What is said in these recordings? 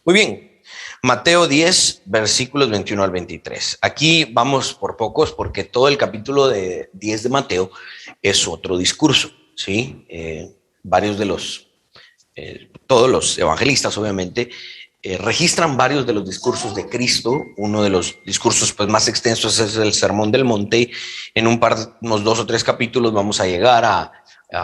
Muy bien, Mateo 10, versículos 21 al 23. Aquí vamos por pocos porque todo el capítulo 10 de Mateo es otro discurso, ¿sí? Varios de todos los evangelistas, obviamente, registran varios de los discursos de Cristo. Uno de los discursos pues, más extensos es el Sermón del Monte. En unos 2 o 3 capítulos vamos a llegar a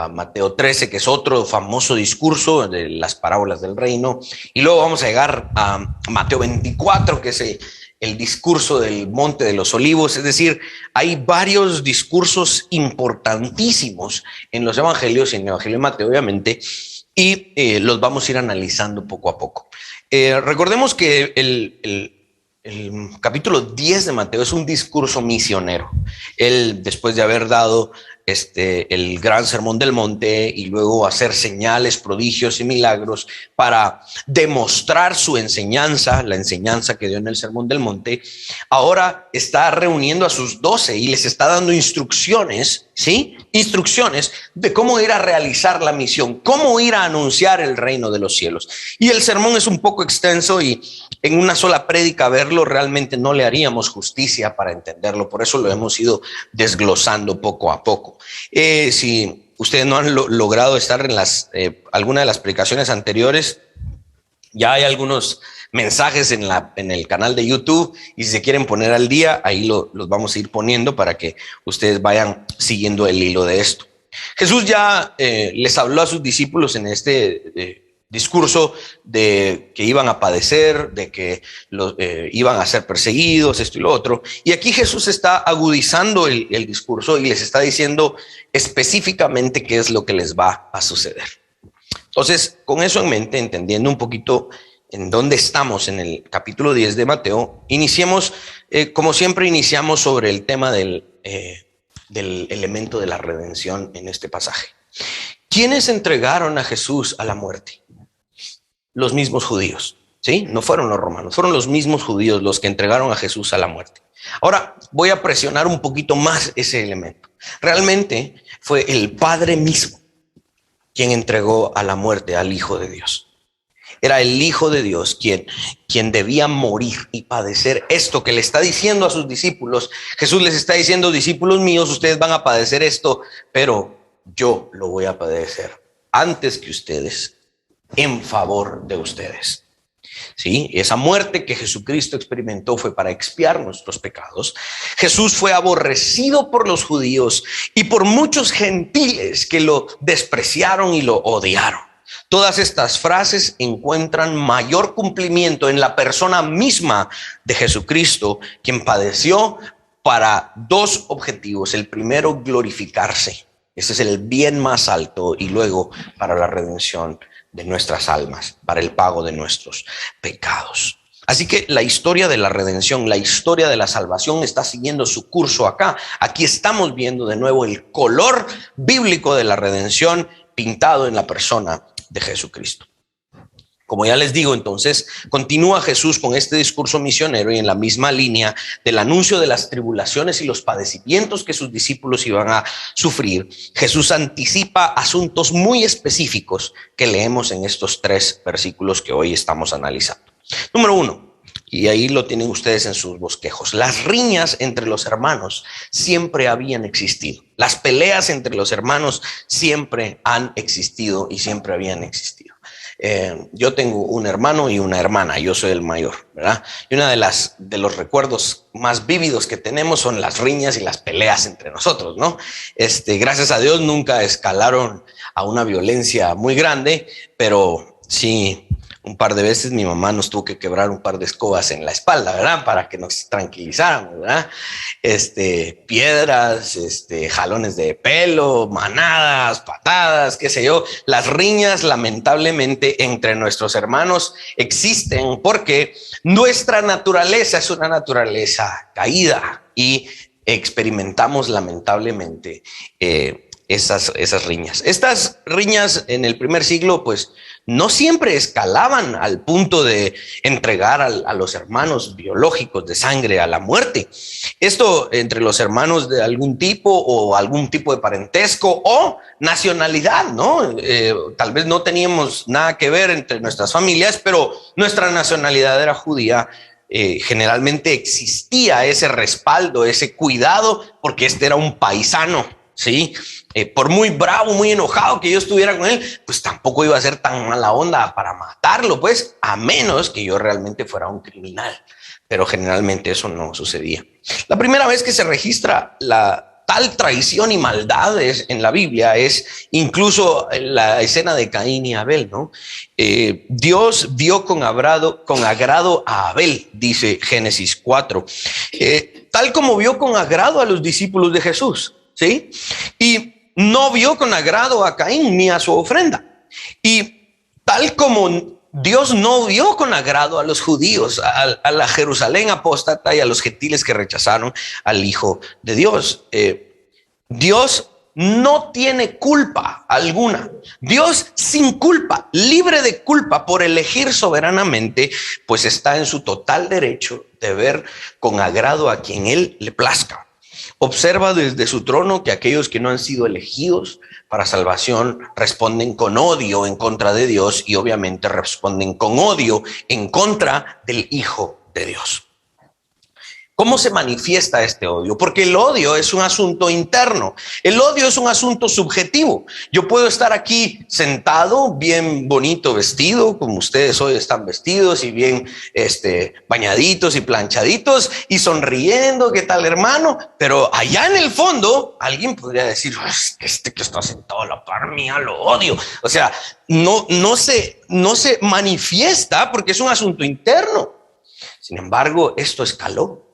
Mateo 13, que es otro famoso discurso de las parábolas del reino, y luego vamos a llegar a Mateo 24, que es el discurso del Monte de los Olivos. Es decir, hay varios discursos importantísimos en los evangelios y en el evangelio de Mateo, obviamente, y los vamos a ir analizando poco a poco. Recordemos que el capítulo 10 de Mateo es un discurso misionero. Él, después de haber dado el gran sermón del monte y luego hacer señales, prodigios y milagros para demostrar su enseñanza, la enseñanza que dio en el sermón del monte, ahora está reuniendo a sus 12 y les está dando instrucciones, ¿sí? Instrucciones de cómo ir a realizar la misión, cómo ir a anunciar el reino de los cielos. Y el sermón es un poco extenso y en una sola prédica verlo realmente no le haríamos justicia para entenderlo. Por eso lo hemos ido desglosando poco a poco. Si ustedes no han logrado estar en alguna de las predicaciones anteriores, ya hay algunos mensajes en el canal de YouTube, y si se quieren poner al día, ahí los vamos a ir poniendo para que ustedes vayan siguiendo el hilo de esto. Jesús ya les habló a sus discípulos en este discurso de que iban a padecer, de que iban a ser perseguidos, esto y lo otro. Y aquí Jesús está agudizando el discurso y les está diciendo específicamente qué es lo que les va a suceder. Entonces, con eso en mente, entendiendo un poquito en dónde estamos en el capítulo 10 de Mateo, iniciemos, como siempre iniciamos sobre el tema del elemento de la redención en este pasaje. ¿Quiénes entregaron a Jesús a la muerte? Los mismos judíos, ¿sí? No fueron los romanos, fueron los mismos judíos los que entregaron a Jesús a la muerte. Ahora voy a presionar un poquito más ese elemento. Realmente fue el Padre mismo quien entregó a la muerte al Hijo de Dios. Era el Hijo de Dios quien debía morir y padecer esto que le está diciendo a sus discípulos. Jesús les está diciendo: discípulos míos, ustedes van a padecer esto, pero yo lo voy a padecer antes que ustedes, en favor de ustedes. Sí, esa muerte que Jesucristo experimentó fue para expiar nuestros pecados. Jesús fue aborrecido por los judíos y por muchos gentiles que lo despreciaron y lo odiaron. Todas estas frases encuentran mayor cumplimiento en la persona misma de Jesucristo, quien padeció para 2 objetivos. El primero, glorificarse. Ese es el bien más alto, y luego para la redención de nuestras almas, para el pago de nuestros pecados. Así que la historia de la redención, la historia de la salvación está siguiendo su curso acá. Aquí estamos viendo de nuevo el color bíblico de la redención pintado en la persona de Jesucristo. Como ya les digo, entonces, continúa Jesús con este discurso misionero y en la misma línea del anuncio de las tribulaciones y los padecimientos que sus discípulos iban a sufrir. Jesús anticipa asuntos muy específicos que leemos en estos 3 versículos que hoy estamos analizando. Número 1, y ahí lo tienen ustedes en sus bosquejos: las riñas entre los hermanos siempre habían existido. Las peleas entre los hermanos siempre han existido y siempre habían existido. Yo tengo un hermano y una hermana, yo soy el mayor, ¿verdad? Y una de los recuerdos más vívidos que tenemos son las riñas y las peleas entre nosotros, ¿no? Gracias a Dios nunca escalaron a una violencia muy grande, pero sí, un par de veces mi mamá nos tuvo que quebrar un par de escobas en la espalda, ¿verdad? Para que nos tranquilizáramos, ¿verdad? Piedras, jalones de pelo, manadas, patadas, qué sé yo. Las riñas, lamentablemente, entre nuestros hermanos existen porque nuestra naturaleza es una naturaleza caída y experimentamos lamentablemente esas riñas. Estas riñas en el primer siglo pues no siempre escalaban al punto de entregar a los hermanos biológicos de sangre a la muerte. Esto entre los hermanos de algún tipo o algún tipo de parentesco o nacionalidad, ¿no? Tal vez no teníamos nada que ver entre nuestras familias, pero nuestra nacionalidad era judía. Generalmente existía ese respaldo, ese cuidado, porque este era un paisano, ¿sí? Por muy bravo, muy enojado que yo estuviera con él, pues tampoco iba a ser tan mala onda para matarlo, pues, a menos que yo realmente fuera un criminal. Pero generalmente eso no sucedía. La primera vez que se registra tal traición y maldades en la Biblia es incluso la escena de Caín y Abel, ¿no? Dios vio con agrado a Abel, dice Génesis 4, tal como vio con agrado a los discípulos de Jesús, ¿sí? Y no vio con agrado a Caín ni a su ofrenda. Y tal como Dios no vio con agrado a los judíos, a la Jerusalén apóstata y a los gentiles que rechazaron al Hijo de Dios. Dios no tiene culpa alguna. Dios sin culpa, libre de culpa por elegir soberanamente, pues está en su total derecho de ver con agrado a quien Él le plazca. Observa desde su trono que aquellos que no han sido elegidos para salvación responden con odio en contra de Dios y obviamente responden con odio en contra del Hijo de Dios. ¿Cómo se manifiesta este odio? Porque el odio es un asunto interno. El odio es un asunto subjetivo. Yo puedo estar aquí sentado, bien bonito vestido, como ustedes hoy están vestidos y bien bañaditos y planchaditos y sonriendo, ¿qué tal, hermano? Pero allá en el fondo, alguien podría decir, este que está sentado a la par mía lo odio. O sea, no se manifiesta porque es un asunto interno. Sin embargo, esto escaló.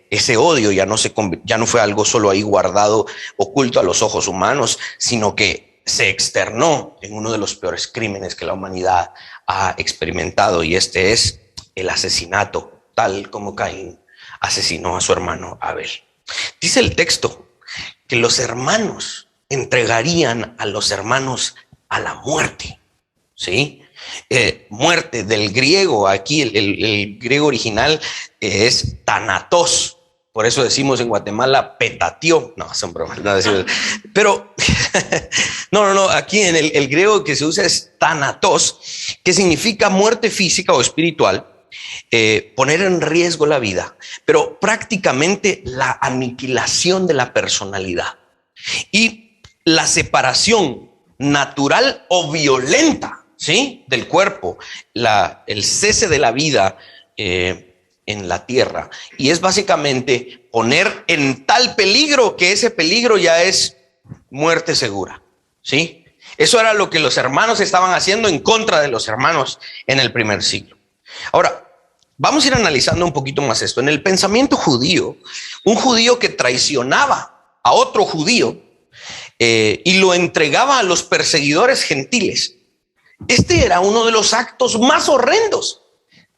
Ese odio ya no fue algo solo ahí guardado, oculto a los ojos humanos, sino que se externó en uno de los peores crímenes que la humanidad ha experimentado, y este es el asesinato, tal como Caín asesinó a su hermano Abel. Dice el texto que los hermanos entregarían a los hermanos a la muerte, ¿sí? Muerte del griego, aquí el griego original es thanatos, por eso decimos en Guatemala petatió, no, son bromas, no decimos, pero no, aquí en el griego que se usa es thanatos, que significa muerte física o espiritual, poner en riesgo la vida, pero prácticamente la aniquilación de la personalidad y la separación natural o violenta, ¿sí?, del cuerpo, el cese de la vida en la tierra. Y es básicamente poner en tal peligro que ese peligro ya es muerte segura, ¿sí? Eso era lo que los hermanos estaban haciendo en contra de los hermanos en el primer siglo. Ahora, vamos a ir analizando un poquito más esto. En el pensamiento judío, un judío que traicionaba a otro judío y lo entregaba a los perseguidores gentiles, este era uno de los actos más horrendos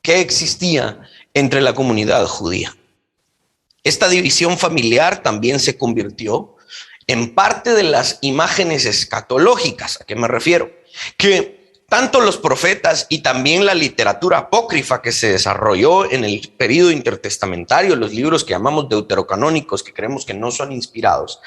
que existía entre la comunidad judía. Esta división familiar también se convirtió en parte de las imágenes escatológicas. ¿A qué me refiero? Que tanto los profetas y también la literatura apócrifa que se desarrolló en el periodo intertestamentario, los libros que llamamos deuterocanónicos, que creemos que no son inspirados,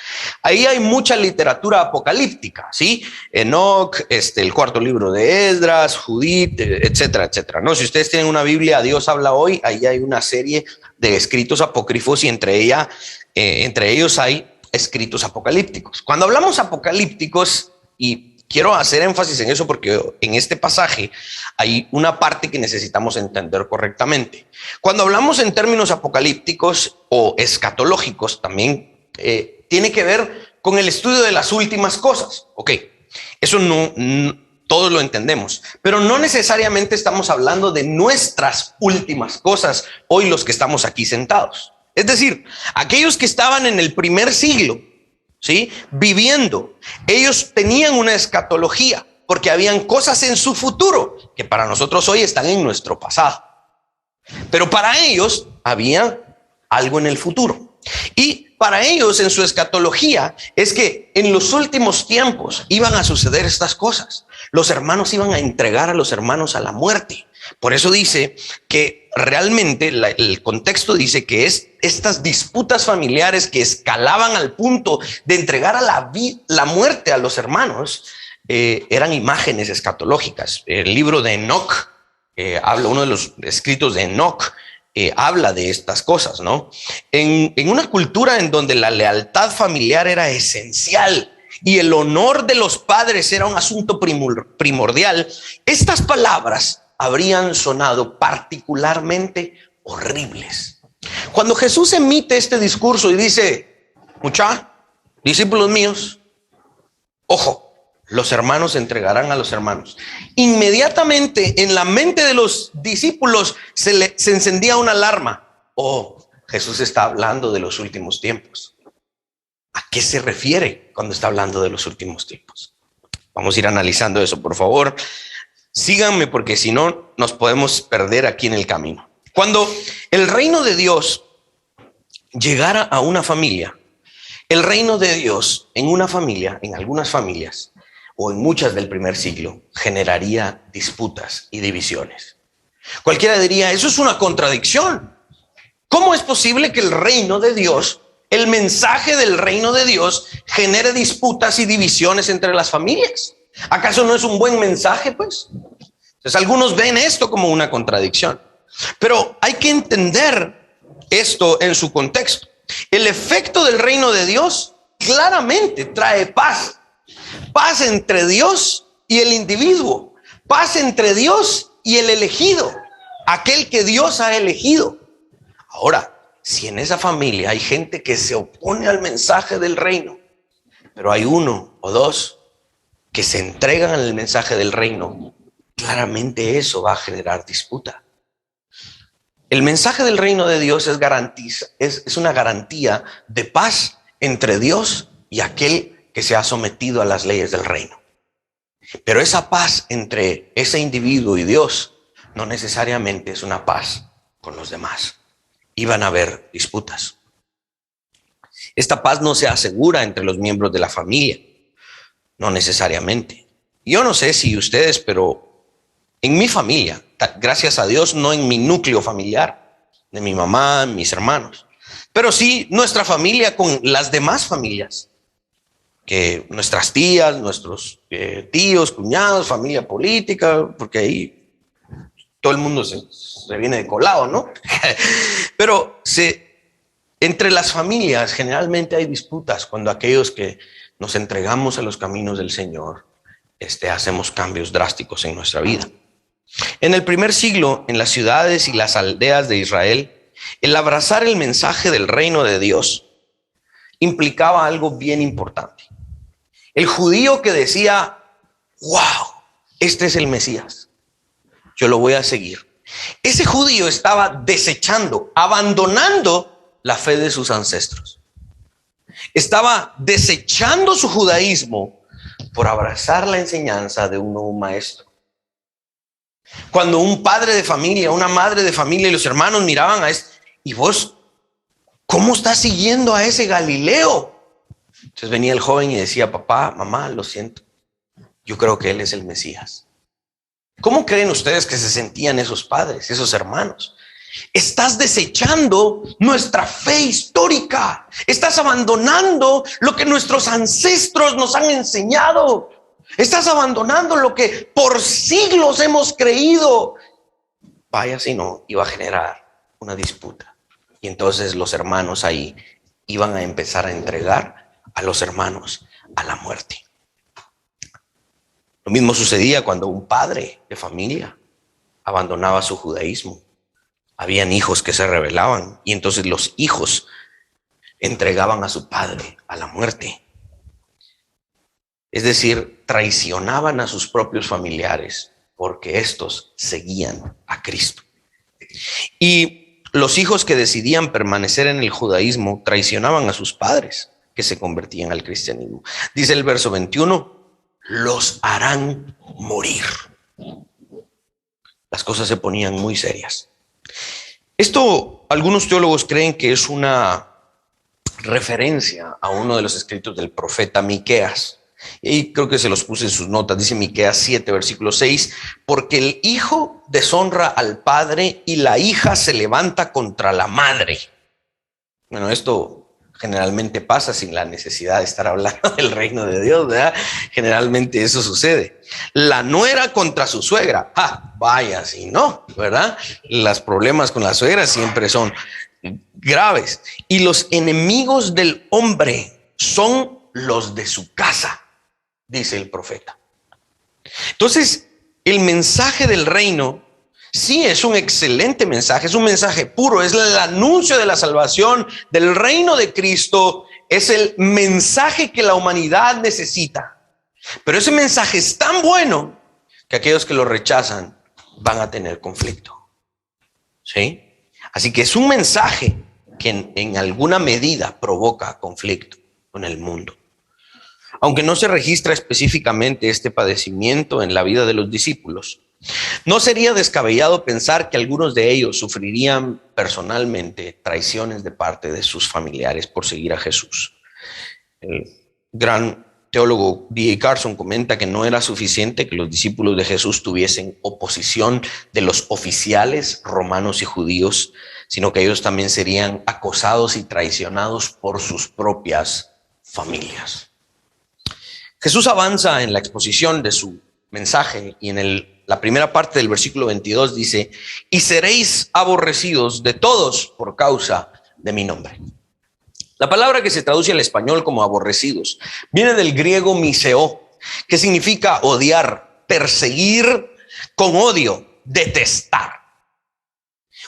ahí hay mucha literatura apocalíptica, ¿sí? Enoc, el cuarto libro de Esdras, Judith, etcétera, etcétera, ¿no? Si ustedes tienen una Biblia, Dios habla hoy, ahí hay una serie de escritos apócrifos y entre ellos hay escritos apocalípticos. Cuando hablamos apocalípticos, y quiero hacer énfasis en eso porque en este pasaje hay una parte que necesitamos entender correctamente. Cuando hablamos en términos apocalípticos o escatológicos, también tiene que ver con el estudio de las últimas cosas. Ok, eso no todos lo entendemos, pero no necesariamente estamos hablando de nuestras últimas cosas hoy los que estamos aquí sentados. Es decir, aquellos que estaban en el primer siglo, ¿sí?, viviendo, ellos tenían una escatología porque habían cosas en su futuro que para nosotros hoy están en nuestro pasado, pero para ellos había algo en el futuro. Y para ellos en su escatología es que en los últimos tiempos iban a suceder estas cosas. Los hermanos iban a entregar a los hermanos a la muerte. Por eso dice que realmente el contexto dice que estas disputas familiares que escalaban al punto de entregar a la muerte a los hermanos eran imágenes escatológicas. El libro de Enoch uno de los escritos de Enoch habla de estas cosas, ¿no? En una cultura en donde la lealtad familiar era esencial y el honor de los padres era un asunto primordial, estas palabras habrían sonado particularmente horribles. Cuando Jesús emite este discurso y dice: discípulos míos, ojo, los hermanos entregarán a los hermanos. Inmediatamente en la mente de los discípulos se encendía una alarma. Oh, Jesús está hablando de los últimos tiempos. ¿A qué se refiere cuando está hablando de los últimos tiempos? Vamos a ir analizando eso, por favor. Síganme, porque si no nos podemos perder aquí en el camino. Cuando el reino de Dios llegara a una familia, el reino de Dios en una familia, en algunas familias, o en muchas del primer siglo, generaría disputas y divisiones. Cualquiera diría: eso es una contradicción. ¿Cómo es posible que el reino de Dios, el mensaje del reino de Dios, genere disputas y divisiones entre las familias? ¿Acaso no es un buen mensaje, pues? Entonces, algunos ven esto como una contradicción. Pero hay que entender esto en su contexto. El efecto del reino de Dios claramente trae paz. Paz entre Dios y el individuo. Paz entre Dios y el elegido, aquel que Dios ha elegido. Ahora, si en esa familia hay gente que se opone al mensaje del reino, pero hay uno o dos que se entregan al mensaje del reino, claramente eso va a generar disputa. El mensaje del reino de Dios es una garantía de paz entre Dios y aquel que se ha sometido a las leyes del reino. Pero esa paz entre ese individuo y Dios no necesariamente es una paz con los demás. Iban a haber disputas. Esta paz no se asegura entre los miembros de la familia, no necesariamente. Yo no sé si ustedes, pero en mi familia, gracias a Dios, no en mi núcleo familiar, de mi mamá, mis hermanos, pero sí nuestra familia con las demás familias. Que nuestras tías, nuestros tíos, cuñados, familia política, porque ahí todo el mundo se viene de colado, ¿no? Pero entre las familias generalmente hay disputas cuando aquellos que nos entregamos a los caminos del Señor hacemos cambios drásticos en nuestra vida. En el primer siglo, en las ciudades y las aldeas de Israel, el abrazar el mensaje del reino de Dios implicaba algo bien importante. El judío que decía: wow, este es el Mesías, yo lo voy a seguir. Ese judío estaba desechando, abandonando la fe de sus ancestros. Estaba desechando su judaísmo por abrazar la enseñanza de un nuevo maestro. Cuando un padre de familia, una madre de familia y los hermanos miraban a ¿y vos cómo estás siguiendo a ese Galileo? Entonces venía el joven y decía: papá, mamá, lo siento, yo creo que él es el Mesías. ¿Cómo creen ustedes que se sentían esos padres, esos hermanos? Estás desechando nuestra fe histórica. Estás abandonando lo que nuestros ancestros nos han enseñado. Estás abandonando lo que por siglos hemos creído. Vaya si no, iba a generar una disputa. Y entonces los hermanos ahí iban a empezar a entregar a los hermanos a la muerte. Lo mismo sucedía cuando un padre de familia abandonaba su judaísmo. Habían hijos que se rebelaban y entonces los hijos entregaban a su padre a la muerte. Es decir, traicionaban a sus propios familiares porque estos seguían a Cristo. Y los hijos que decidían permanecer en el judaísmo traicionaban a sus padres que se convertían al cristianismo. Dice el verso 21, los harán morir. Las cosas se ponían muy serias. Esto, algunos teólogos creen que es una referencia a uno de los escritos del profeta Miqueas. Y creo que se los puse en sus notas. Dice Miqueas 7, versículo 6, porque el hijo deshonra al padre y la hija se levanta contra la madre. Bueno, esto generalmente pasa sin la necesidad de estar hablando del reino de Dios, ¿verdad? Generalmente eso sucede. La nuera contra su suegra. Vaya, si no, ¿verdad? Los problemas con la suegra siempre son graves. Y los enemigos del hombre son los de su casa, dice el profeta. Entonces, el mensaje del reino sí es un excelente mensaje, es un mensaje puro, es el anuncio de la salvación, del reino de Cristo, es el mensaje que la humanidad necesita. Pero ese mensaje es tan bueno que aquellos que lo rechazan van a tener conflicto. ¿Sí? Así que es un mensaje que en alguna medida provoca conflicto con el mundo. Aunque no se registra específicamente este padecimiento en la vida de los discípulos, no sería descabellado pensar que algunos de ellos sufrirían personalmente traiciones de parte de sus familiares por seguir a Jesús. El gran teólogo D.A. Carson comenta que no era suficiente que los discípulos de Jesús tuviesen oposición de los oficiales romanos y judíos, sino que ellos también serían acosados y traicionados por sus propias familias. Jesús avanza en la exposición de su mensaje y en la primera parte del versículo 22 dice, y seréis aborrecidos de todos por causa de mi nombre. La palabra que se traduce al español como aborrecidos viene del griego miseo, que significa odiar, perseguir con odio, detestar.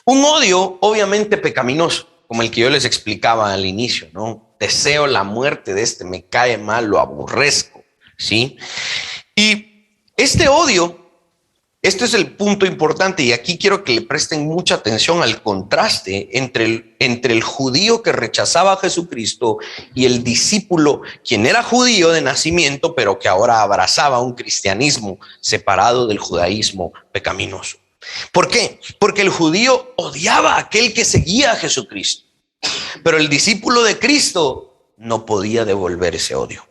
Un odio obviamente pecaminoso, como el que yo les explicaba al inicio, ¿no? Deseo la muerte de este, me cae mal, lo aborrezco, ¿sí? Y este odio, este es el punto importante, y aquí quiero que le presten mucha atención al contraste entre el judío que rechazaba a Jesucristo y el discípulo, quien era judío de nacimiento, pero que ahora abrazaba un cristianismo separado del judaísmo pecaminoso. ¿Por qué? Porque el judío odiaba a aquel que seguía a Jesucristo, pero el discípulo de Cristo no podía devolver ese odio.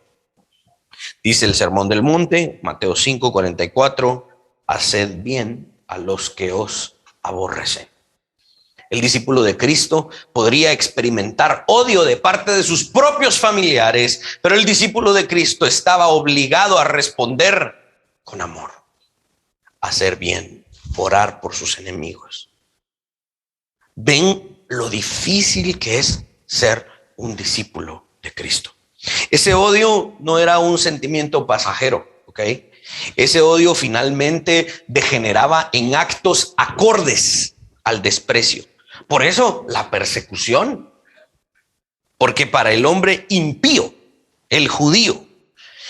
Dice el Sermón del Monte, Mateo 5:44, haced bien a los que os aborrecen. El discípulo de Cristo podría experimentar odio de parte de sus propios familiares, pero el discípulo de Cristo estaba obligado a responder con amor, hacer bien, orar por sus enemigos. ¿Ven lo difícil que es ser un discípulo de Cristo? Ese odio no era un sentimiento pasajero, ¿ok? Ese odio finalmente degeneraba en actos acordes al desprecio. Por eso la persecución, porque para el hombre impío, el judío,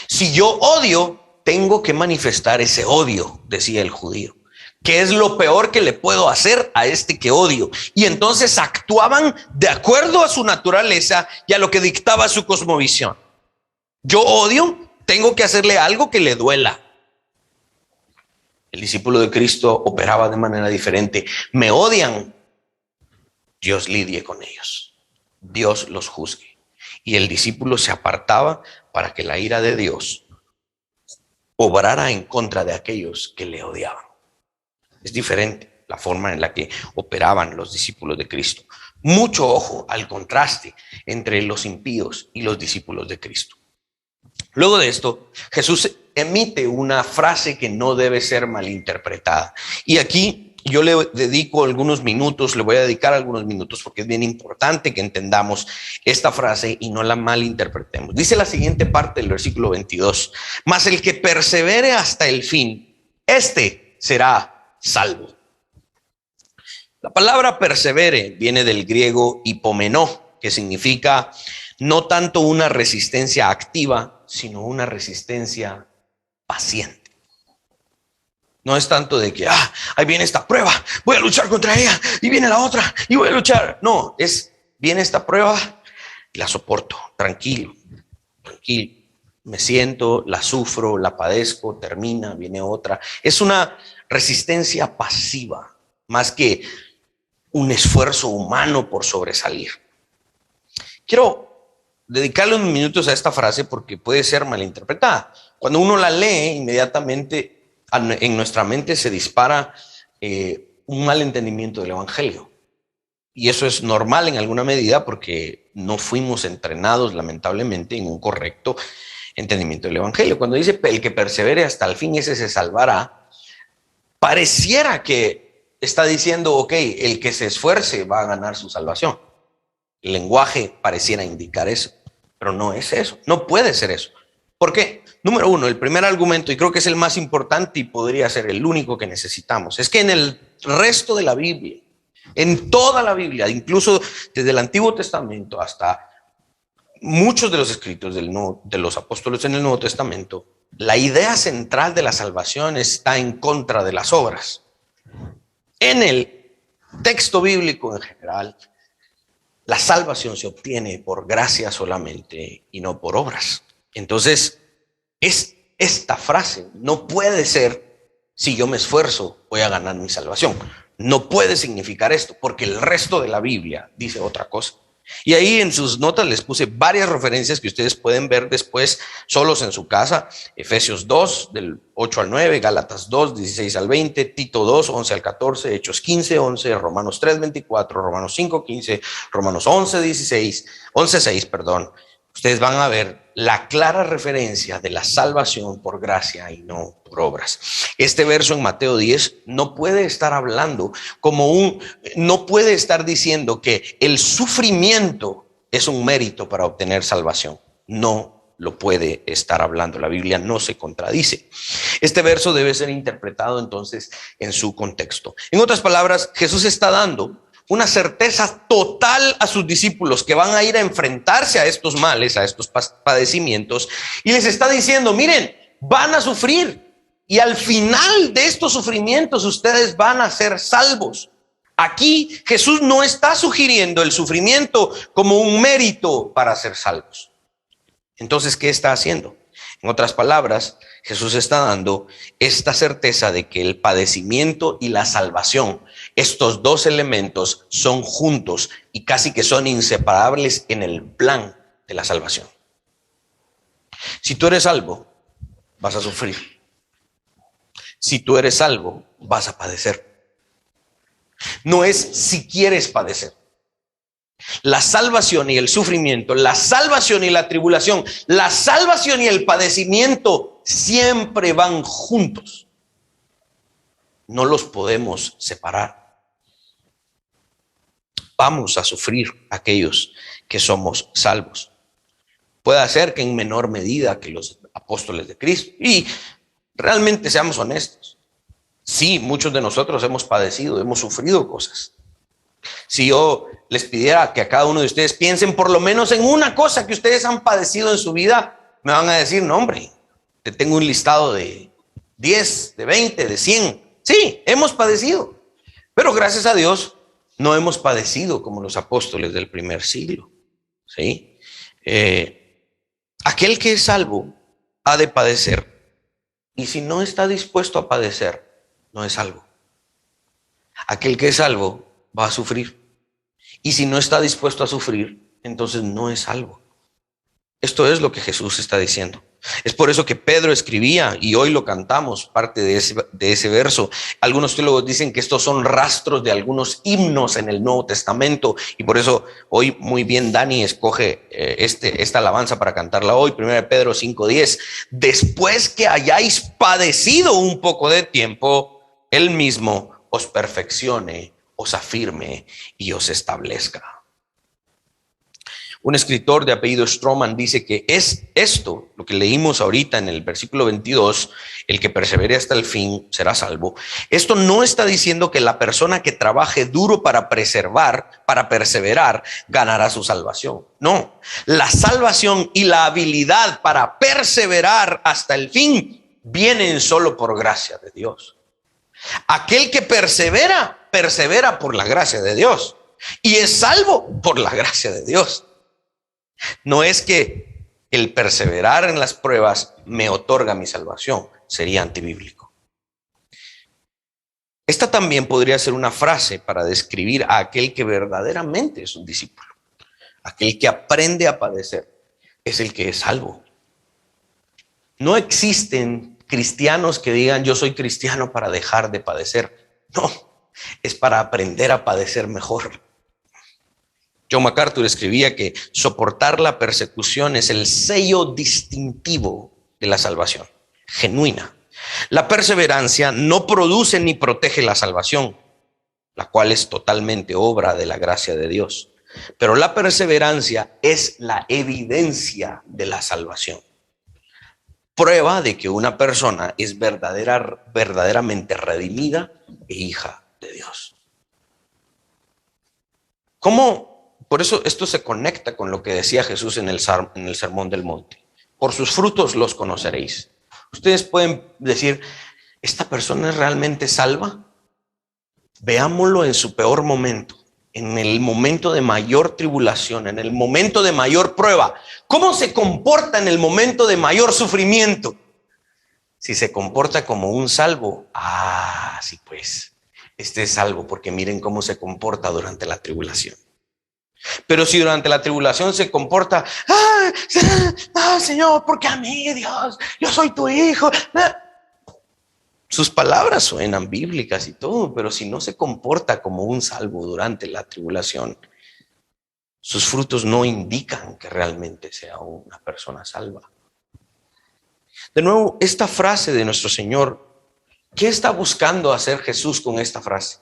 si yo odio, tengo que manifestar ese odio, decía el judío. ¿Qué es lo peor que le puedo hacer a este que odio? Y entonces actuaban de acuerdo a su naturaleza y a lo que dictaba su cosmovisión. Yo odio, tengo que hacerle algo que le duela. El discípulo de Cristo operaba de manera diferente. Me odian, Dios lidie con ellos. Dios los juzgue. Y el discípulo se apartaba para que la ira de Dios obrara en contra de aquellos que le odiaban. Es diferente la forma en la que operaban los discípulos de Cristo. Mucho ojo al contraste entre los impíos y los discípulos de Cristo. Luego de esto, Jesús emite una frase que no debe ser malinterpretada. Y aquí yo le dedico algunos minutos, le voy a dedicar algunos minutos porque es bien importante que entendamos esta frase y no la malinterpretemos. Dice la siguiente parte del versículo 22, mas el que persevere hasta el fin, este será salvo. La palabra persevere viene del griego hipomenó, que significa no tanto una resistencia activa, sino una resistencia paciente. No es tanto de que, ahí viene esta prueba, voy a luchar contra ella, y viene la otra, y voy a luchar. No, viene esta prueba y la soporto, tranquilo, me siento, la sufro, la padezco, termina, viene otra. Es una resistencia pasiva, más que un esfuerzo humano por sobresalir. Quiero dedicarle unos minutos a esta frase porque puede ser malinterpretada. Cuando uno la lee, inmediatamente en nuestra mente se dispara un mal entendimiento del Evangelio. Y eso es normal en alguna medida porque no fuimos entrenados, lamentablemente, en un correcto entendimiento del Evangelio. Cuando dice el que persevere hasta el fin, ese se salvará, pareciera que está diciendo, ok, el que se esfuerce va a ganar su salvación. El lenguaje pareciera indicar eso, pero no es eso, no puede ser eso. ¿Por qué? Número uno, el primer argumento, y creo que es el más importante y podría ser el único que necesitamos, es que en el resto de la Biblia, en toda la Biblia, incluso desde el Antiguo Testamento hasta muchos de los escritos de los apóstoles en el Nuevo Testamento, la idea central de la salvación está en contra de las obras. En el texto bíblico en general, la salvación se obtiene por gracia solamente y no por obras. Entonces, esta frase no puede ser, si yo me esfuerzo, voy a ganar mi salvación. No puede significar esto, porque el resto de la Biblia dice otra cosa. Y ahí en sus notas les puse varias referencias que ustedes pueden ver después solos en su casa. Efesios 2, del 8 al 9, Gálatas 2, 16 al 20, Tito 2, 11 al 14, Hechos 15, 11, Romanos 3, 24, Romanos 5, 15, Romanos 11, 16, 11, 6, perdón. Ustedes van a ver la clara referencia de la salvación por gracia y no por obras. Este verso en Mateo 10 no puede estar hablando no puede estar diciendo que el sufrimiento es un mérito para obtener salvación. No lo puede estar hablando. La Biblia no se contradice. Este verso debe ser interpretado entonces en su contexto. En otras palabras, Jesús está dando una certeza total a sus discípulos que van a ir a enfrentarse a estos males, a estos padecimientos, y les está diciendo, miren, van a sufrir y al final de estos sufrimientos ustedes van a ser salvos. Aquí Jesús no está sugiriendo el sufrimiento como un mérito para ser salvos. Entonces, ¿qué está haciendo? En otras palabras, Jesús está dando esta certeza de que el padecimiento y la salvación, estos dos elementos son juntos y casi que son inseparables en el plan de la salvación. Si tú eres salvo, vas a sufrir. Si tú eres salvo, vas a padecer. No es si quieres padecer. La salvación y el sufrimiento, la salvación y la tribulación, la salvación y el padecimiento siempre van juntos. No los podemos separar. Vamos a sufrir aquellos que somos salvos. Puede ser que en menor medida que los apóstoles de Cristo. Y realmente seamos honestos. Sí, muchos de nosotros hemos padecido, hemos sufrido cosas. Si yo les pidiera que a cada uno de ustedes piensen por lo menos en una cosa que ustedes han padecido en su vida, me van a decir, no hombre, te tengo un listado de 10, de 20, de 100. Sí, hemos padecido, pero gracias a Dios no hemos padecido como los apóstoles del primer siglo. ¿Sí? Aquel que es salvo ha de padecer, y si no está dispuesto a padecer, no es salvo. Aquel que es salvo va a sufrir. Y si no está dispuesto a sufrir, entonces no es salvo. Esto es lo que Jesús está diciendo. Es por eso que Pedro escribía, y hoy lo cantamos, parte de ese verso. Algunos teólogos dicen que estos son rastros de algunos himnos en el Nuevo Testamento, y por eso hoy muy bien Dani escoge esta alabanza para cantarla hoy, 1 Pedro 5:10. Después que hayáis padecido un poco de tiempo, él mismo os perfeccione, os afirme y os establezca. Un escritor de apellido Stroman dice que es esto, lo que leímos ahorita en el versículo 22, el que persevere hasta el fin será salvo. Esto no está diciendo que la persona que trabaje duro para perseverar, ganará su salvación. No, la salvación y la habilidad para perseverar hasta el fin vienen solo por gracia de Dios. Aquel que persevera, persevera por la gracia de Dios y es salvo por la gracia de Dios. No es que el perseverar en las pruebas me otorga mi salvación, sería antibíblico. Esta también podría ser una frase para describir a aquel que verdaderamente es un discípulo, aquel que aprende a padecer, es el que es salvo. No existen cristianos que digan yo soy cristiano para dejar de padecer. No, es para aprender a padecer mejor. John MacArthur escribía que soportar la persecución es el sello distintivo de la salvación genuina. La perseverancia no produce ni protege la salvación, la cual es totalmente obra de la gracia de Dios. Pero la perseverancia es la evidencia de la salvación. Prueba de que una persona es verdaderamente redimida e hija de Dios. ¿Cómo? Por eso esto se conecta con lo que decía Jesús en el Sermón del Monte. Por sus frutos los conoceréis. Ustedes pueden decir, ¿esta persona es realmente salva? Veámoslo en su peor momento, en el momento de mayor tribulación, en el momento de mayor prueba. ¿Cómo se comporta en el momento de mayor sufrimiento? Si se comporta como un salvo, sí pues, este es salvo, porque miren cómo se comporta durante la tribulación. Pero si durante la tribulación se comporta, Señor, porque a mí, Dios, yo soy tu hijo. Sus palabras suenan bíblicas y todo, pero si no se comporta como un salvo durante la tribulación, sus frutos no indican que realmente sea una persona salva. De nuevo, esta frase de nuestro Señor, ¿qué está buscando hacer Jesús con esta frase?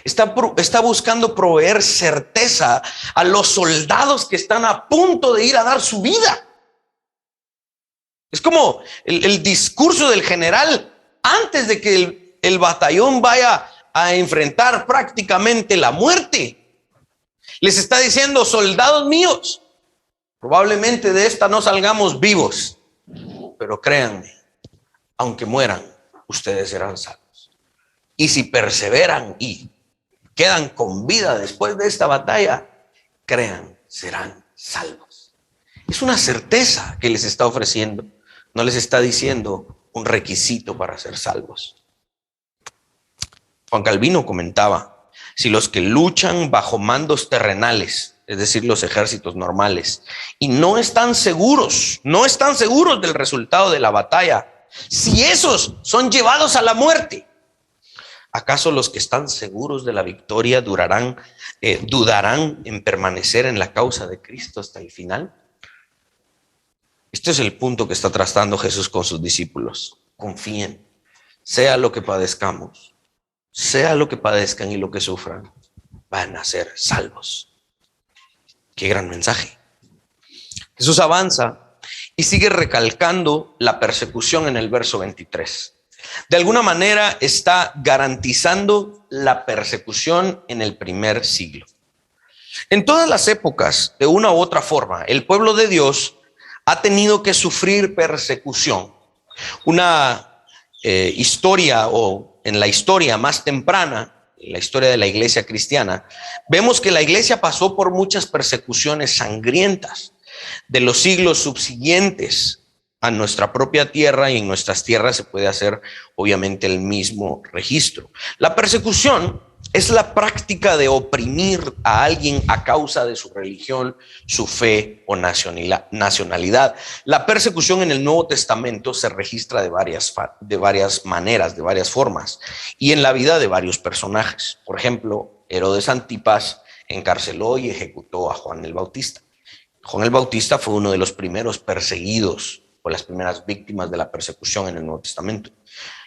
Está buscando proveer certeza a los soldados que están a punto de ir a dar su vida. Es como el discurso del general antes de que el batallón vaya a enfrentar prácticamente la muerte. Les está diciendo, soldados míos, probablemente de esta no salgamos vivos, pero créanme, aunque mueran, ustedes serán salvos. Y si perseveran y quedan con vida después de esta batalla, crean, serán salvos. Es una certeza que les está ofreciendo. No les está diciendo un requisito para ser salvos. Juan Calvino comentaba, si los que luchan bajo mandos terrenales, es decir, los ejércitos normales, y no están seguros del resultado de la batalla, si esos son llevados a la muerte, ¿acaso los que están seguros de la victoria dudarán en permanecer en la causa de Cristo hasta el final? Este es el punto que está tratando Jesús con sus discípulos. Confíen, sea lo que padezcamos, sea lo que padezcan y lo que sufran, van a ser salvos. Qué gran mensaje. Jesús avanza y sigue recalcando la persecución en el verso 23. De alguna manera está garantizando la persecución en el primer siglo. En todas las épocas, de una u otra forma, el pueblo de Dios ha tenido que sufrir persecución. Una historia, o en la historia más temprana, en la historia de la iglesia cristiana, vemos que la iglesia pasó por muchas persecuciones sangrientas. De los siglos subsiguientes a nuestra propia tierra, y en nuestras tierras se puede hacer obviamente el mismo registro. La persecución es la práctica de oprimir a alguien a causa de su religión, su fe o nacionalidad. La persecución en el Nuevo Testamento se registra de varias maneras, de varias formas, y en la vida de varios personajes. Por ejemplo, Herodes Antipas encarceló y ejecutó a Juan el Bautista. Juan el Bautista fue uno de los primeros perseguidos o las primeras víctimas de la persecución en el Nuevo Testamento.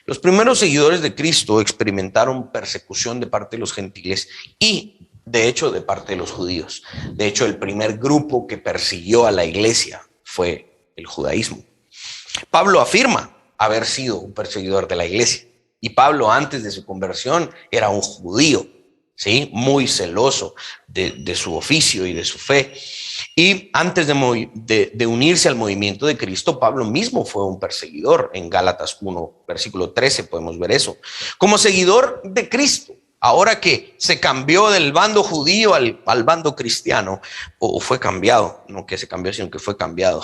Los primeros seguidores de Cristo experimentaron persecución de parte de los gentiles y, de hecho, de parte de los judíos. De hecho, el primer grupo que persiguió a la iglesia fue el judaísmo. Pablo afirma haber sido un perseguidor de la iglesia. Y Pablo, antes de su conversión, era un judío, ¿sí? Muy celoso de su oficio y de su fe. Y antes de unirse al movimiento de Cristo, Pablo mismo fue un perseguidor. En Gálatas 1, versículo 13 podemos ver eso. Como seguidor de Cristo, ahora que se cambió del bando judío al bando cristiano, o fue cambiado, no que se cambió, sino que fue cambiado.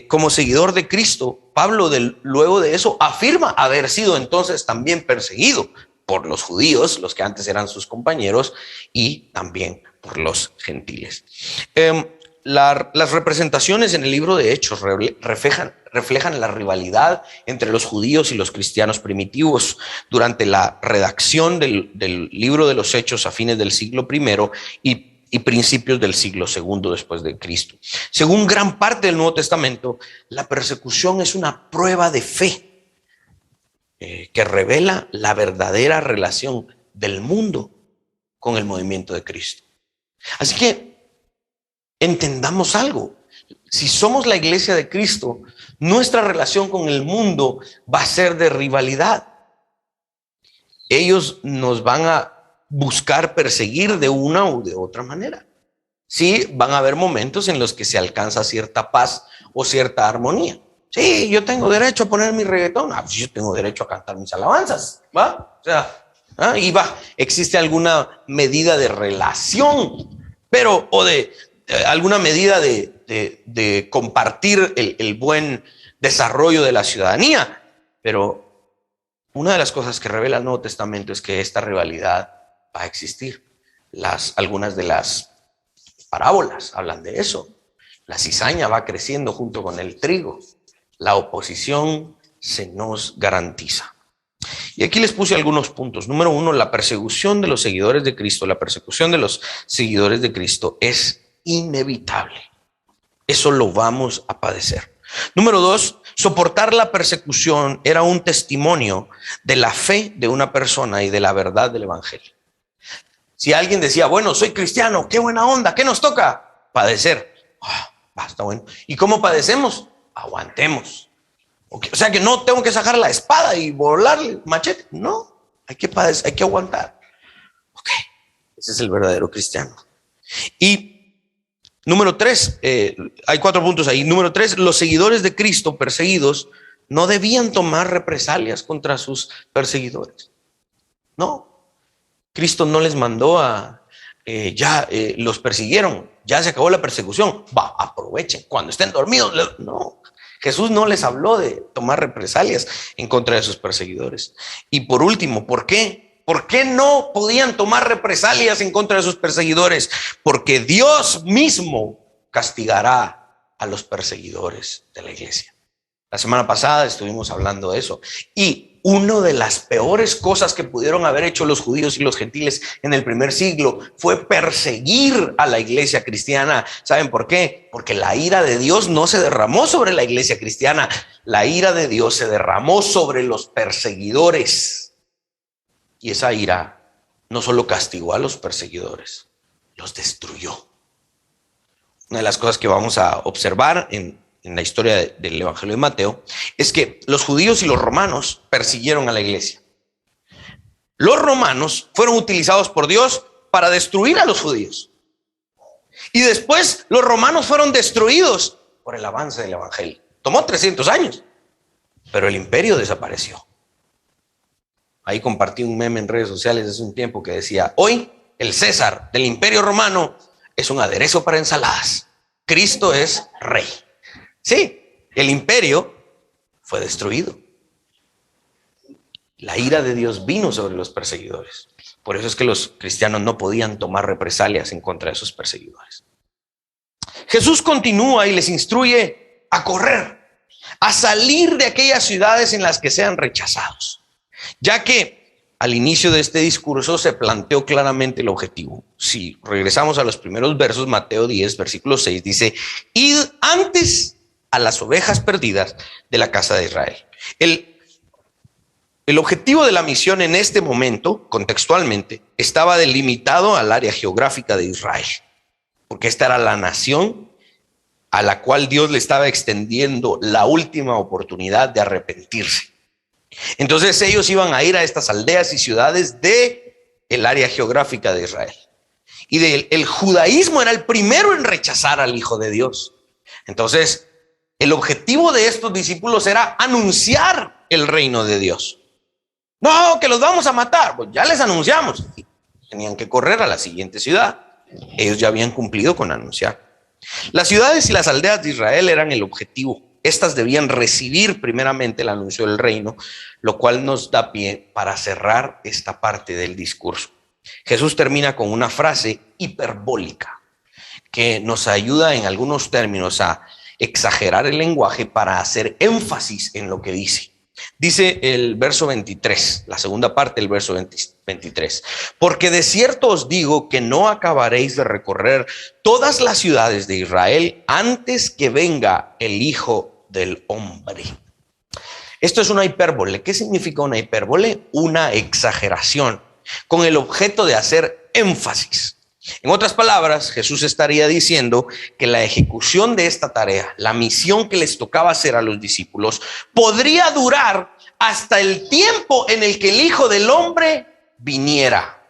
Como seguidor de Cristo, Pablo luego de eso afirma haber sido entonces también perseguido por los judíos, los que antes eran sus compañeros, y también por los gentiles. las representaciones en el libro de Hechos reflejan la rivalidad entre los judíos y los cristianos primitivos durante la redacción del libro de los Hechos a fines del siglo I y principios del siglo II después de Cristo. Según gran parte del Nuevo Testamento, la persecución es una prueba de fe que revela la verdadera relación del mundo con el movimiento de Cristo. Así que entendamos algo. Si somos la iglesia de Cristo, nuestra relación con el mundo va a ser de rivalidad. Ellos nos van a buscar perseguir de una u de otra manera. Sí, van a haber momentos en los que se alcanza cierta paz o cierta armonía. Sí, yo tengo derecho a poner mi reggaetón. Pues yo tengo derecho a cantar mis alabanzas, ¿va? O sea, y va, existe alguna medida de relación, pero, o de alguna medida de compartir el buen desarrollo de la ciudadanía. Pero una de las cosas que revela el Nuevo Testamento es que esta rivalidad va a existir. Algunas de las parábolas hablan de eso. La cizaña va creciendo junto con el trigo. La oposición se nos garantiza. Y aquí les puse algunos puntos. Número 1, la persecución de los seguidores de Cristo. La persecución de los seguidores de Cristo es inevitable. Eso lo vamos a padecer. Número 2, soportar la persecución era un testimonio de la fe de una persona y de la verdad del evangelio. Si alguien decía, bueno, soy cristiano, qué buena onda, ¿qué nos toca? Padecer. Basta, bueno. ¿Y cómo padecemos? Aguantemos. O sea que no tengo que sacar la espada y volarle el machete. No, hay que padecer, hay que aguantar. Ok, ese es el verdadero cristiano. Y número 3, hay 4 puntos ahí. Número 3, los seguidores de Cristo perseguidos no debían tomar represalias contra sus perseguidores. No, Cristo no les mandó los persiguieron, ya se acabó la persecución. Va, aprovechen, cuando estén dormidos. No. Jesús no les habló de tomar represalias en contra de sus perseguidores. Y por último, ¿por qué? ¿Por qué no podían tomar represalias en contra de sus perseguidores? Porque Dios mismo castigará a los perseguidores de la iglesia. La semana pasada estuvimos hablando de eso. Y una de las peores cosas que pudieron haber hecho los judíos y los gentiles en el primer siglo fue perseguir a la iglesia cristiana. ¿Saben por qué? Porque la ira de Dios no se derramó sobre la iglesia cristiana. La ira de Dios se derramó sobre los perseguidores. Y esa ira no solo castigó a los perseguidores, los destruyó. Una de las cosas que vamos a observar en la historia del Evangelio de Mateo, es que los judíos y los romanos persiguieron a la iglesia. Los romanos fueron utilizados por Dios para destruir a los judíos. Y después los romanos fueron destruidos por el avance del Evangelio. Tomó 300 años, pero el imperio desapareció. Ahí compartí un meme en redes sociales hace un tiempo que decía, hoy el César del imperio romano es un aderezo para ensaladas. Cristo es rey. Sí, el imperio fue destruido. La ira de Dios vino sobre los perseguidores. Por eso es que los cristianos no podían tomar represalias en contra de sus perseguidores. Jesús continúa y les instruye a correr, a salir de aquellas ciudades en las que sean rechazados, ya que al inicio de este discurso se planteó claramente el objetivo. Si regresamos a los primeros versos, Mateo 10, versículo 6, dice, id antes a las ovejas perdidas de la casa de Israel. El objetivo de la misión en este momento, contextualmente, estaba delimitado al área geográfica de Israel, porque esta era la nación a la cual Dios le estaba extendiendo la última oportunidad de arrepentirse. Entonces ellos iban a ir a estas aldeas y ciudades del área geográfica de Israel. Y el judaísmo era el primero en rechazar al Hijo de Dios. Entonces, el objetivo de estos discípulos era anunciar el reino de Dios. No, que los vamos a matar. Pues ya les anunciamos. Tenían que correr a la siguiente ciudad. Ellos ya habían cumplido con anunciar. Las ciudades y las aldeas de Israel eran el objetivo. Estas debían recibir primeramente el anuncio del reino, lo cual nos da pie para cerrar esta parte del discurso. Jesús termina con una frase hiperbólica que nos ayuda en algunos términos a exagerar el lenguaje para hacer énfasis en lo que dice. Dice el verso 23, la segunda parte del verso 23. Porque de cierto os digo que no acabaréis de recorrer todas las ciudades de Israel antes que venga el Hijo del Hombre. Esto es una hipérbole. ¿Qué significa una hipérbole? Una exageración, con el objeto de hacer énfasis. En otras palabras, Jesús estaría diciendo que la ejecución de esta tarea, la misión que les tocaba hacer a los discípulos, podría durar hasta el tiempo en el que el Hijo del Hombre viniera.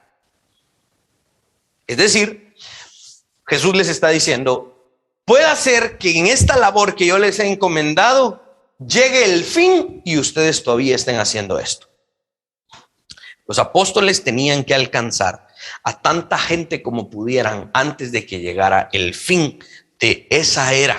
Es decir, Jesús les está diciendo, puede ser que en esta labor que yo les he encomendado llegue el fin y ustedes todavía estén haciendo esto. Los apóstoles tenían que alcanzar a tanta gente como pudieran antes de que llegara el fin de esa era.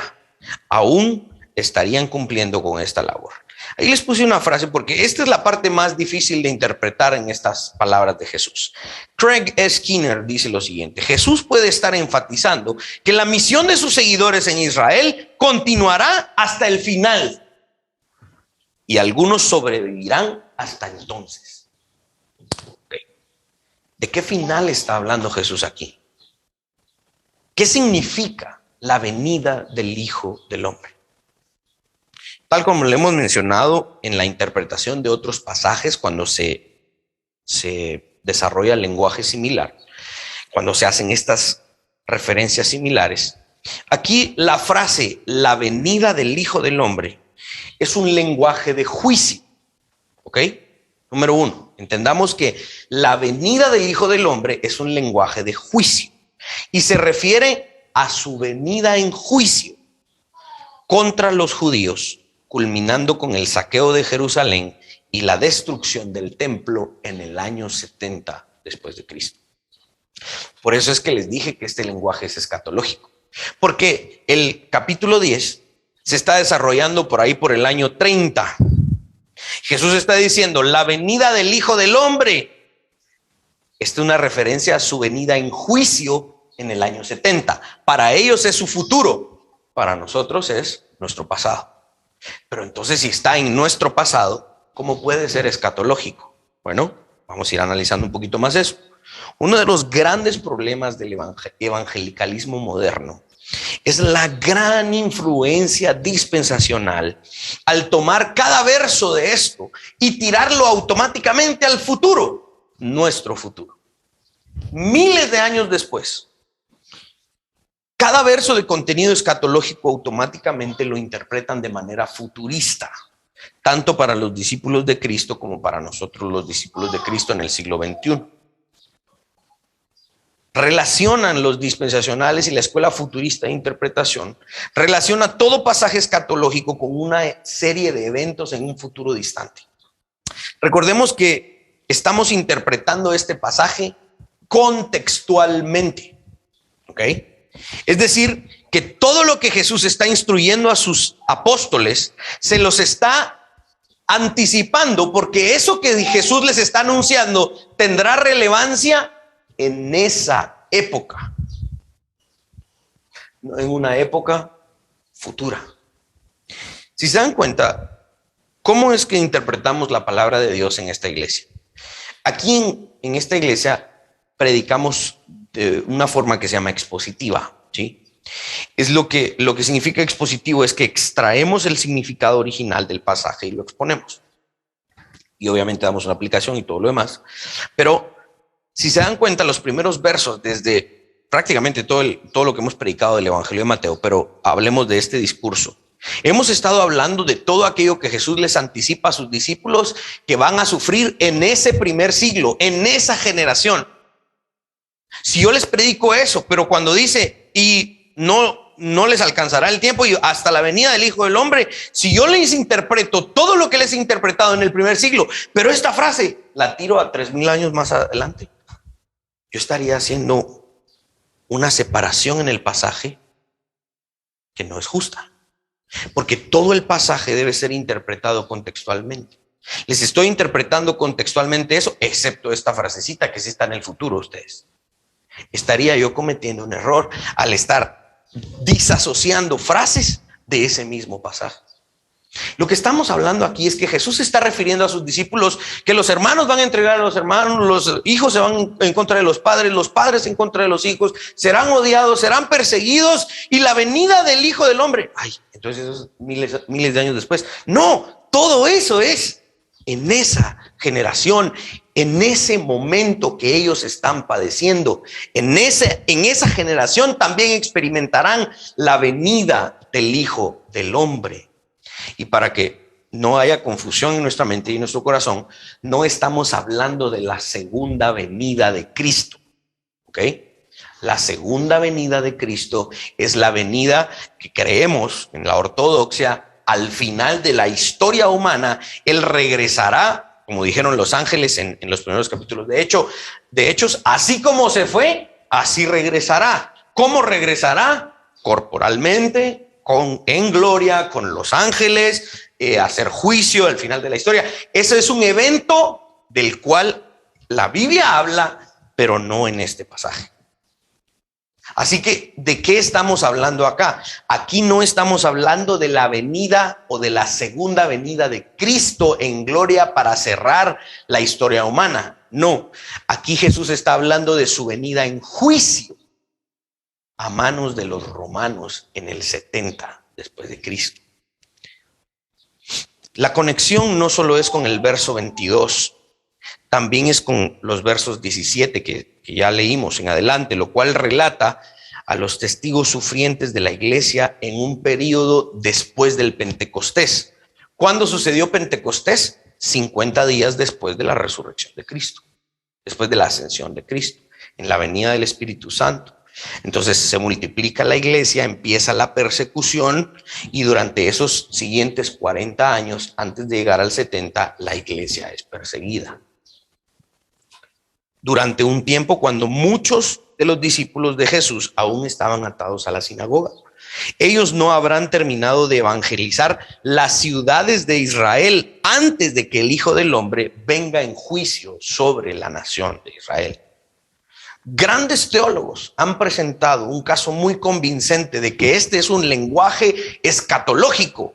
Aún estarían cumpliendo con esta labor. Ahí les puse una frase porque esta es la parte más difícil de interpretar en estas palabras de Jesús. Craig S. Skinner dice lo siguiente: Jesús puede estar enfatizando que la misión de sus seguidores en Israel continuará hasta el final y algunos sobrevivirán hasta entonces. ¿De qué final está hablando Jesús aquí? ¿Qué significa la venida del Hijo del Hombre? Tal como lo hemos mencionado en la interpretación de otros pasajes, cuando se desarrolla el lenguaje similar, cuando se hacen estas referencias similares, aquí la frase, la venida del Hijo del Hombre, es un lenguaje de juicio. ¿Ok? Número uno, entendamos que la venida del Hijo del Hombre es un lenguaje de juicio y se refiere a su venida en juicio contra los judíos, culminando con el saqueo de Jerusalén y la destrucción del templo en el año 70 después de Cristo. Por eso es que les dije que este lenguaje es escatológico, porque el capítulo 10 se está desarrollando por ahí por el año 30. Jesús está diciendo la venida del Hijo del Hombre. Esta es una referencia a su venida en juicio en el año 70. Para ellos es su futuro, para nosotros es nuestro pasado. Pero entonces, si está en nuestro pasado, ¿cómo puede ser escatológico? Bueno, vamos a ir analizando un poquito más eso. Uno de los grandes problemas del evangelicalismo moderno es la gran influencia dispensacional al tomar cada verso de esto y tirarlo automáticamente al futuro, nuestro futuro. Miles de años después, cada verso de contenido escatológico automáticamente lo interpretan de manera futurista, tanto para los discípulos de Cristo como para nosotros los discípulos de Cristo en el siglo XXI. Relacionan los dispensacionales y la escuela futurista de interpretación, relaciona todo pasaje escatológico con una serie de eventos en un futuro distante. Recordemos que estamos interpretando este pasaje contextualmente, ¿ok? Es decir, que todo lo que Jesús está instruyendo a sus apóstoles se los está anticipando, porque eso que Jesús les está anunciando tendrá relevancia en esa época, no en una época futura. Si se dan cuenta, ¿cómo es que interpretamos la palabra de Dios en esta iglesia? Aquí en esta iglesia predicamos de una forma que se llama expositiva, ¿sí? Es lo que significa expositivo es que extraemos el significado original del pasaje y lo exponemos. Y obviamente damos una aplicación y todo lo demás. Pero si se dan cuenta, los primeros versos, desde prácticamente todo lo que hemos predicado del Evangelio de Mateo, pero hablemos de este discurso. Hemos estado hablando de todo aquello que Jesús les anticipa a sus discípulos que van a sufrir en ese primer siglo, en esa generación. Si yo les predico eso, pero cuando dice, y no les alcanzará el tiempo y hasta la venida del Hijo del Hombre, si yo les interpreto todo lo que les he interpretado en el primer siglo, pero esta frase la tiro a 3000 años más adelante, yo estaría haciendo una separación en el pasaje que no es justa, porque todo el pasaje debe ser interpretado contextualmente. Les estoy interpretando contextualmente eso, excepto esta frasecita que sí está en el futuro ustedes. estaría yo cometiendo un error al estar disasociando frases de ese mismo pasaje. Lo que estamos hablando aquí es que Jesús se está refiriendo a sus discípulos, que los hermanos van a entregar a los hermanos, los hijos se van en contra de los padres en contra de los hijos, serán odiados, serán perseguidos, y la venida del Hijo del Hombre, entonces eso es miles de años después. No, todo eso es en esa generación, en ese momento que ellos están padeciendo. En esa generación también experimentarán la venida del Hijo del Hombre. Y para que no haya confusión en nuestra mente y en nuestro corazón, no estamos hablando de la segunda venida de Cristo, ¿ok? La segunda venida de Cristo es la venida que creemos en la ortodoxia. Al final de la historia humana, Él regresará, como dijeron los ángeles en los primeros capítulos de Hechos, así como se fue, así regresará. ¿Cómo regresará? Corporalmente, en gloria, con los ángeles, hacer juicio al final de la historia. Ese es un evento del cual la Biblia habla, pero no en este pasaje. Así que, ¿de qué estamos hablando acá? Aquí no estamos hablando de la venida o de la segunda venida de Cristo en gloria para cerrar la historia humana. No, aquí Jesús está hablando de su venida en juicio a manos de los romanos en el 70 después de Cristo. La conexión no solo es con el verso 22, también es con los versos 17 que ya leímos en adelante, lo cual relata a los testigos sufrientes de la iglesia en un periodo después del Pentecostés. ¿Cuándo sucedió Pentecostés? 50 días después de la resurrección de Cristo, después de la ascensión de Cristo, en la venida del Espíritu Santo. Entonces se multiplica la iglesia, empieza la persecución, y durante esos siguientes 40 años, antes de llegar al 70, la iglesia es perseguida. Durante un tiempo cuando muchos de los discípulos de Jesús aún estaban atados a la sinagoga. Ellos no habrán terminado de evangelizar las ciudades de Israel antes de que el Hijo del Hombre venga en juicio sobre la nación de Israel. Grandes teólogos han presentado un caso muy convincente de que este es un lenguaje escatológico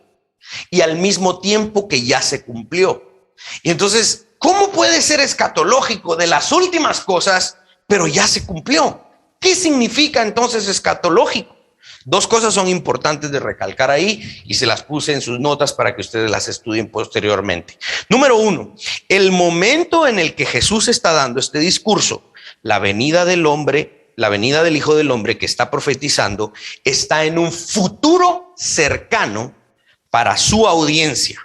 y al mismo tiempo que ya se cumplió. Y entonces, ¿cómo puede ser escatológico de las últimas cosas, pero ya se cumplió? ¿Qué significa entonces escatológico? Dos cosas son importantes de recalcar ahí y se las puse en sus notas para que ustedes las estudien posteriormente. Número uno, el momento en el que Jesús está dando este discurso, la venida del hombre, la venida del Hijo del Hombre que está profetizando, está en un futuro cercano para su audiencia.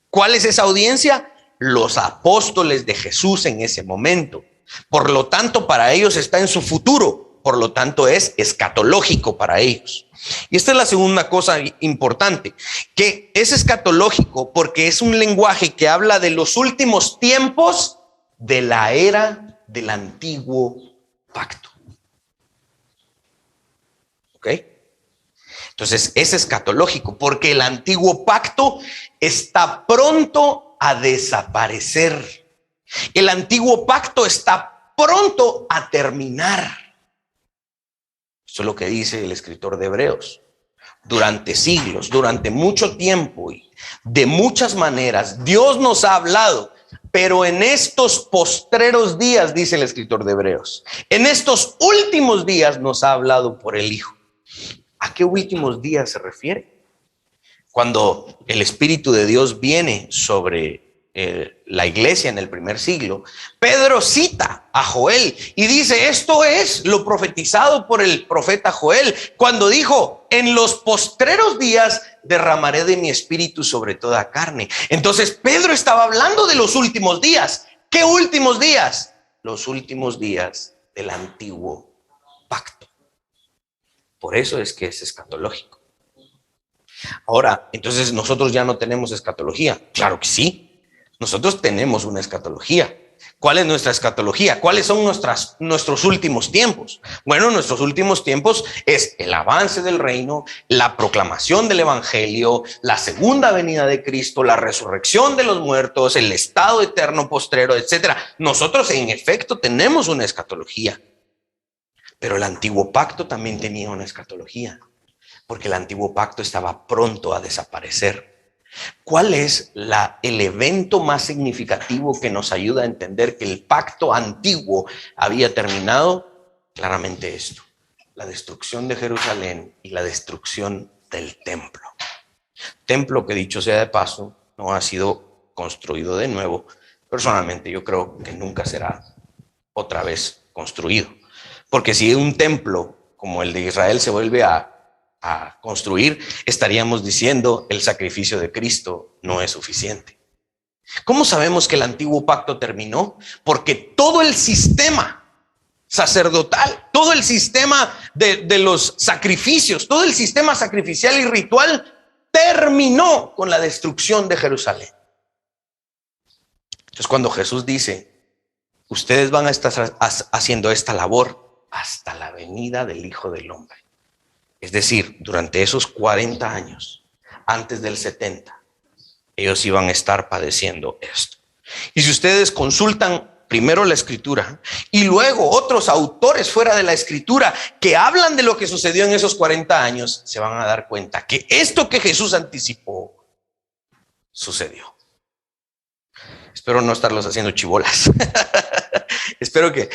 ¿Cuál es esa audiencia? Los apóstoles de Jesús en ese momento. Por lo tanto, para ellos está en su futuro. Por lo tanto, es escatológico para ellos. Y esta es la segunda cosa importante, que es escatológico porque es un lenguaje que habla de los últimos tiempos de la era del antiguo pacto. ¿Ok? Entonces, es escatológico porque el antiguo pacto está pronto a desaparecer. El antiguo pacto está pronto a terminar. Eso es lo que dice el escritor de Hebreos. Durante siglos, durante mucho tiempo y de muchas maneras, Dios nos ha hablado, pero en estos postreros días, dice el escritor de Hebreos, en estos últimos días nos ha hablado por el Hijo. ¿A qué últimos días se refiere? Cuando el Espíritu de Dios viene sobre la iglesia en el primer siglo, Pedro cita a Joel y dice, esto es lo profetizado por el profeta Joel, cuando dijo, en los postreros días derramaré de mi espíritu sobre toda carne. Entonces Pedro estaba hablando de los últimos días. ¿Qué últimos días? Los últimos días del antiguo pacto. Por eso es que es escatológico. Ahora, entonces nosotros ya no tenemos escatología. Claro que sí. Nosotros tenemos una escatología. ¿Cuál es nuestra escatología? ¿Cuáles son nuestros últimos tiempos? Bueno, nuestros últimos tiempos es el avance del reino, la proclamación del evangelio, la segunda venida de Cristo, la resurrección de los muertos, el estado eterno postrero, etcétera. Nosotros en efecto tenemos una escatología. Pero el antiguo pacto también tenía una escatología, porque el antiguo pacto estaba pronto a desaparecer. ¿Cuál es el evento más significativo que nos ayuda a entender que el pacto antiguo había terminado? Claramente esto: la destrucción de Jerusalén y la destrucción del templo. Templo que, dicho sea de paso, no ha sido construido de nuevo. Personalmente yo creo que nunca será otra vez construido. Porque si un templo como el de Israel se vuelve a construir, estaríamos diciendo el sacrificio de Cristo no es suficiente. ¿Cómo sabemos que el antiguo pacto terminó? Porque todo el sistema sacerdotal, todo el sistema de los sacrificios, todo el sistema sacrificial y ritual terminó con la destrucción de Jerusalén. Entonces, cuando Jesús dice, ustedes van a estar haciendo esta labor hasta la venida del Hijo del Hombre, es decir, durante esos 40 años, antes del 70, ellos iban a estar padeciendo esto. Y si ustedes consultan primero la Escritura y luego otros autores fuera de la Escritura que hablan de lo que sucedió en esos 40 años, se van a dar cuenta que esto que Jesús anticipó sucedió. Espero no estarlos haciendo chibolas. Espero que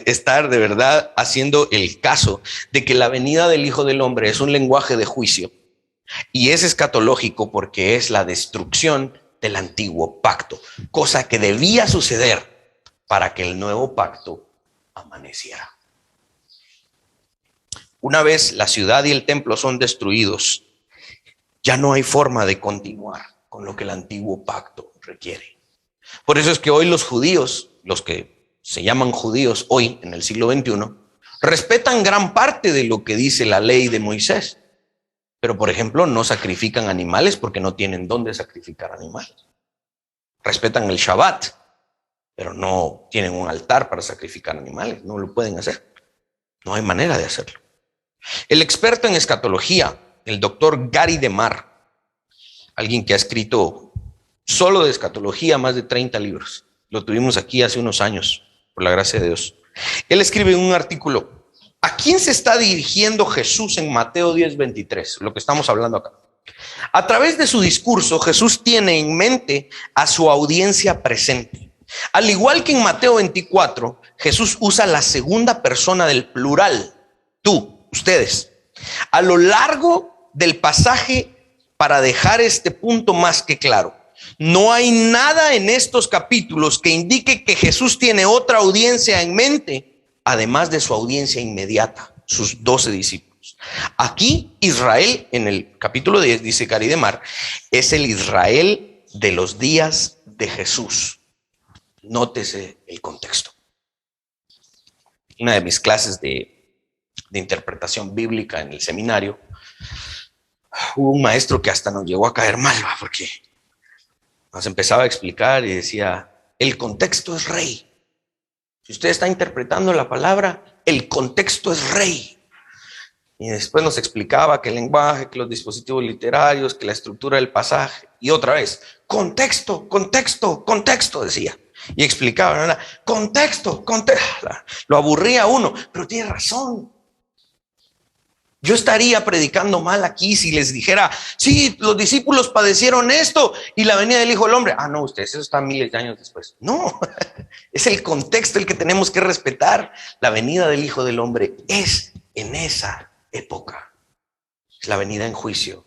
estar de verdad haciendo el caso de que la venida del Hijo del Hombre es un lenguaje de juicio y es escatológico porque es la destrucción del antiguo pacto, cosa que debía suceder para que el nuevo pacto amaneciera. Una vez la ciudad y el templo son destruidos, ya no hay forma de continuar con lo que el antiguo pacto requiere. Por eso es que hoy los judíos, los que se llaman judíos hoy en el siglo XXI, respetan gran parte de lo que dice la ley de Moisés. Pero, por ejemplo, no sacrifican animales porque no tienen dónde sacrificar animales. Respetan el Shabbat, pero no tienen un altar para sacrificar animales. No lo pueden hacer. No hay manera de hacerlo. El experto en escatología, el doctor Gary DeMar, alguien que ha escrito solo de escatología más de 30 libros. Lo tuvimos aquí hace unos años, por la gracia de Dios. Él escribe en un artículo: ¿a quién se está dirigiendo Jesús en Mateo 10:23? Lo que estamos hablando acá. A través de su discurso, Jesús tiene en mente a su audiencia presente. Al igual que en Mateo 24, Jesús usa la segunda persona del plural, tú, ustedes, a lo largo del pasaje para dejar este punto más que claro. No hay nada en estos capítulos que indique que Jesús tiene otra audiencia en mente, además de su audiencia inmediata, sus 12 discípulos. Aquí Israel, en el capítulo 10, dice Gary DeMar, es el Israel de los días de Jesús. Nótese el contexto. Una de mis clases de interpretación bíblica en el seminario, hubo un maestro que hasta nos llegó a caer mal, porque nos empezaba a explicar y decía, el contexto es rey. Si usted está interpretando la palabra, el contexto es rey. Y después nos explicaba que el lenguaje, que los dispositivos literarios, que la estructura del pasaje. Y otra vez, contexto, contexto, contexto, decía. Y explicaba, ¿verdad? Contexto, contexto. Lo aburría a uno, pero tiene razón. Yo estaría predicando mal aquí si les dijera, sí, los discípulos padecieron esto y la venida del Hijo del Hombre. Ah, no, ustedes, eso está miles de años después. No, es el contexto el que tenemos que respetar. La venida del Hijo del Hombre es en esa época. Es la venida en juicio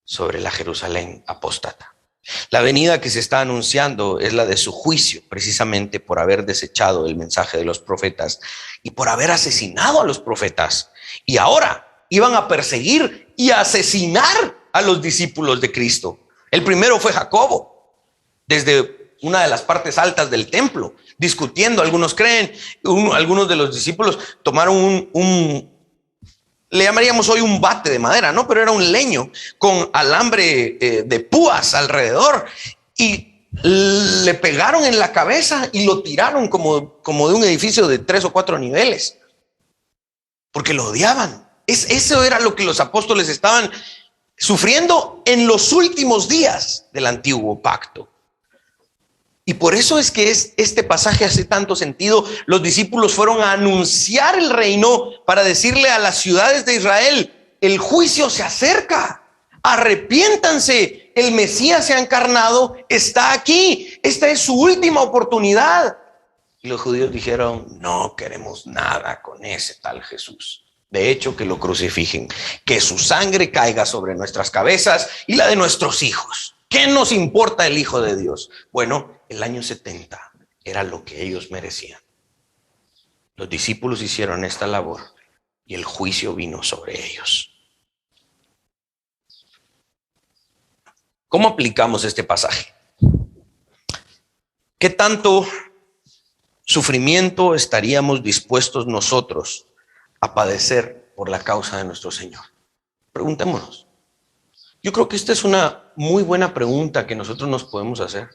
sobre la Jerusalén apóstata. La venida que se está anunciando es la de su juicio, precisamente por haber desechado el mensaje de los profetas y por haber asesinado a los profetas. Y ahora iban a perseguir y a asesinar a los discípulos de Cristo. El primero fue Jacobo, desde una de las partes altas del templo, discutiendo. Algunos creen, algunos de los discípulos tomaron le llamaríamos hoy un bate de madera, ¿no? Pero era un leño con alambre de púas alrededor y le pegaron en la cabeza y lo tiraron como de un edificio de 3 o 4 niveles, porque lo odiaban. Eso era lo que los apóstoles estaban sufriendo en los últimos días del antiguo pacto. Y por eso es que este pasaje hace tanto sentido. Los discípulos fueron a anunciar el reino para decirle a las ciudades de Israel: el juicio se acerca, arrepiéntanse, el Mesías se ha encarnado, está aquí, esta es su última oportunidad. Y los judíos dijeron: no queremos nada con ese tal Jesús. De hecho, que lo crucifiquen, que su sangre caiga sobre nuestras cabezas y la de nuestros hijos. ¿Qué nos importa el Hijo de Dios? Bueno, el año 70 era lo que ellos merecían. Los discípulos hicieron esta labor y el juicio vino sobre ellos. ¿Cómo aplicamos este pasaje? ¿Qué tanto sufrimiento estaríamos dispuestos nosotros a padecer por la causa de nuestro Señor? Preguntémonos. Yo creo que esta es una muy buena pregunta que nosotros nos podemos hacer.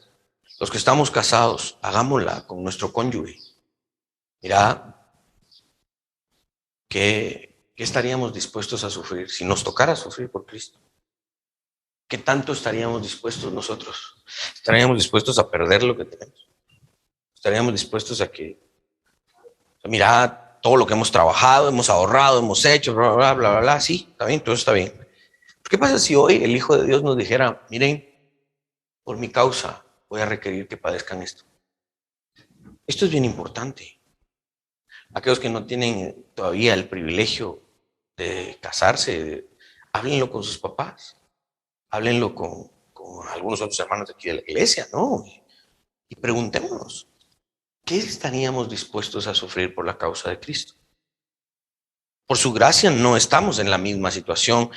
Los que estamos casados, hagámosla con nuestro cónyuge. Mira, ¿qué estaríamos dispuestos a sufrir si nos tocara sufrir por Cristo? ¿Qué tanto estaríamos dispuestos nosotros? ¿Estaríamos dispuestos a perder lo que tenemos? ¿Estaríamos dispuestos a que, mira, todo lo que hemos trabajado, hemos ahorrado, hemos hecho, bla, bla, bla, bla, bla? Sí, está bien, todo está bien. ¿Qué pasa si hoy el Hijo de Dios nos dijera: miren, por mi causa voy a requerir que padezcan esto? Esto es bien importante. Aquellos que no tienen todavía el privilegio de casarse, háblenlo con sus papás, háblenlo con algunos otros hermanos de aquí de la iglesia, ¿no? Y preguntémonos, ¿qué estaríamos dispuestos a sufrir por la causa de Cristo? Por su gracia no estamos en la misma situación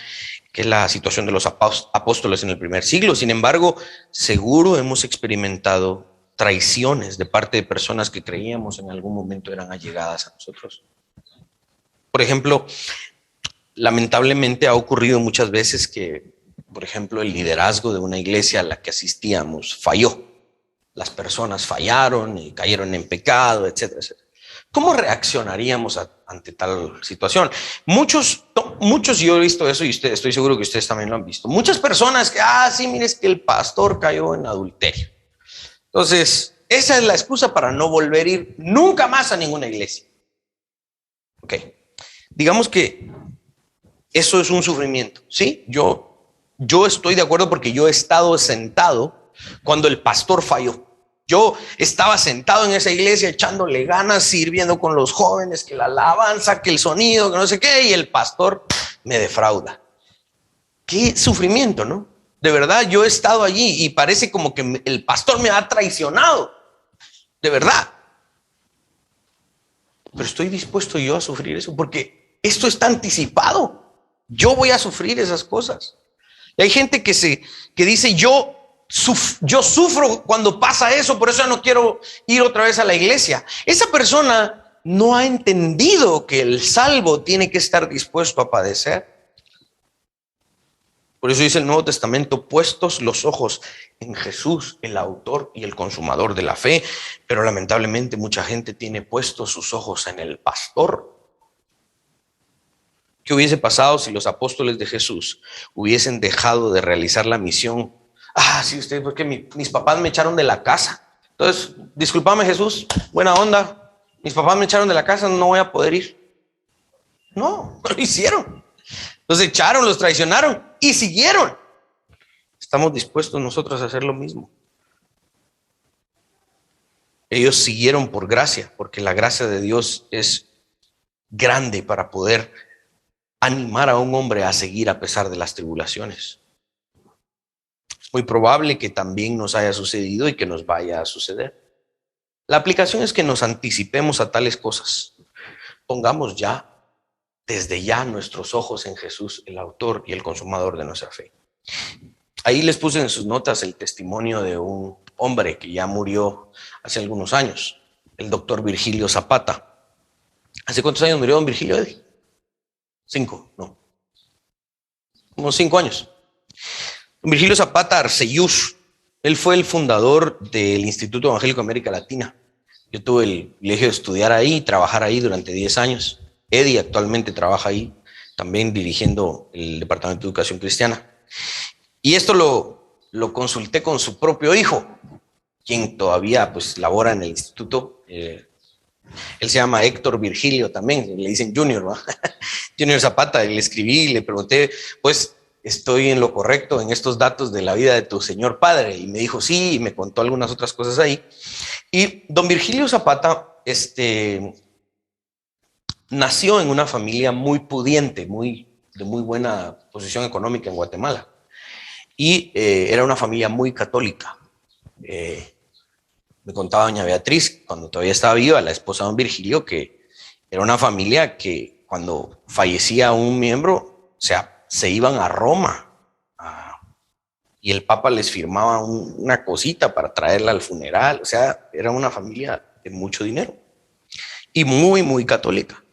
que la situación de los apóstoles en el primer siglo. Sin embargo, seguro hemos experimentado traiciones de parte de personas que creíamos en algún momento eran allegadas a nosotros. Por ejemplo, lamentablemente ha ocurrido muchas veces que, por ejemplo, el liderazgo de una iglesia a la que asistíamos falló. Las personas fallaron y cayeron en pecado, etcétera, etcétera. ¿Cómo reaccionaríamos ante tal situación? Muchos, yo he visto eso y estoy seguro que ustedes también lo han visto. Muchas personas que, sí, mire, es que el pastor cayó en adulterio. Entonces, esa es la excusa para no volver a ir nunca más a ninguna iglesia. Ok, digamos que eso es un sufrimiento, ¿sí? Yo estoy de acuerdo porque yo he estado sentado cuando el pastor falló. Yo estaba sentado en esa iglesia echándole ganas, sirviendo con los jóvenes, que la alabanza, que el sonido, que no sé qué, y el pastor me defrauda. Qué sufrimiento, ¿no? De verdad, yo he estado allí y parece como que el pastor me ha traicionado. De verdad. Pero estoy dispuesto yo a sufrir eso porque esto está anticipado. Yo voy a sufrir esas cosas. Y hay gente que dice: yo sufro cuando pasa eso, por eso no quiero ir otra vez a la iglesia. Esa persona no ha entendido que el salvo tiene que estar dispuesto a padecer. Por eso dice el Nuevo Testamento: puestos los ojos en Jesús, el autor y el consumador de la fe. Pero lamentablemente mucha gente tiene puestos sus ojos en el pastor. ¿Qué hubiese pasado si los apóstoles de Jesús hubiesen dejado de realizar la misión? Sí, usted, porque mis papás me echaron de la casa. Entonces, discúlpame, Jesús, buena onda. Mis papás me echaron de la casa, no voy a poder ir. No lo hicieron. Los echaron, los traicionaron y siguieron. Estamos dispuestos nosotros a hacer lo mismo. Ellos siguieron por gracia, porque la gracia de Dios es grande para poder animar a un hombre a seguir a pesar de las tribulaciones. Es muy probable que también nos haya sucedido y que nos vaya a suceder. La aplicación es que nos anticipemos a tales cosas. Pongamos desde ya nuestros ojos en Jesús, el autor y el consumador de nuestra fe. Ahí les puse en sus notas el testimonio de un hombre que ya murió hace algunos años, el doctor Virgilio Zapata. ¿Hace cuántos años murió don Virgilio, Eddie? 5, no. Unos 5 años. Don Virgilio Zapata Arcellus, él fue el fundador del Instituto Evangélico de América Latina. Yo tuve el privilegio de estudiar ahí y trabajar ahí durante 10 años. Eddie actualmente trabaja ahí, también dirigiendo el Departamento de Educación Cristiana. Y esto lo consulté con su propio hijo. quien todavía pues labora en el instituto. Él se llama Héctor Virgilio también, le dicen Junior, ¿no? Junior Zapata. Le escribí y le pregunté, pues, ¿estoy en lo correcto en estos datos de la vida de tu señor padre? Y me dijo sí, y me contó algunas otras cosas ahí. Y don Virgilio Zapata, nació en una familia muy pudiente, de muy buena posición económica en Guatemala. Y era una familia muy católica. Me contaba doña Beatriz, cuando todavía estaba viva, la esposa de don Virgilio, que era una familia que cuando fallecía un miembro, o sea, se iban a Roma y el Papa les firmaba una cosita para traerla al funeral. O sea, era una familia de mucho dinero y muy, muy católica.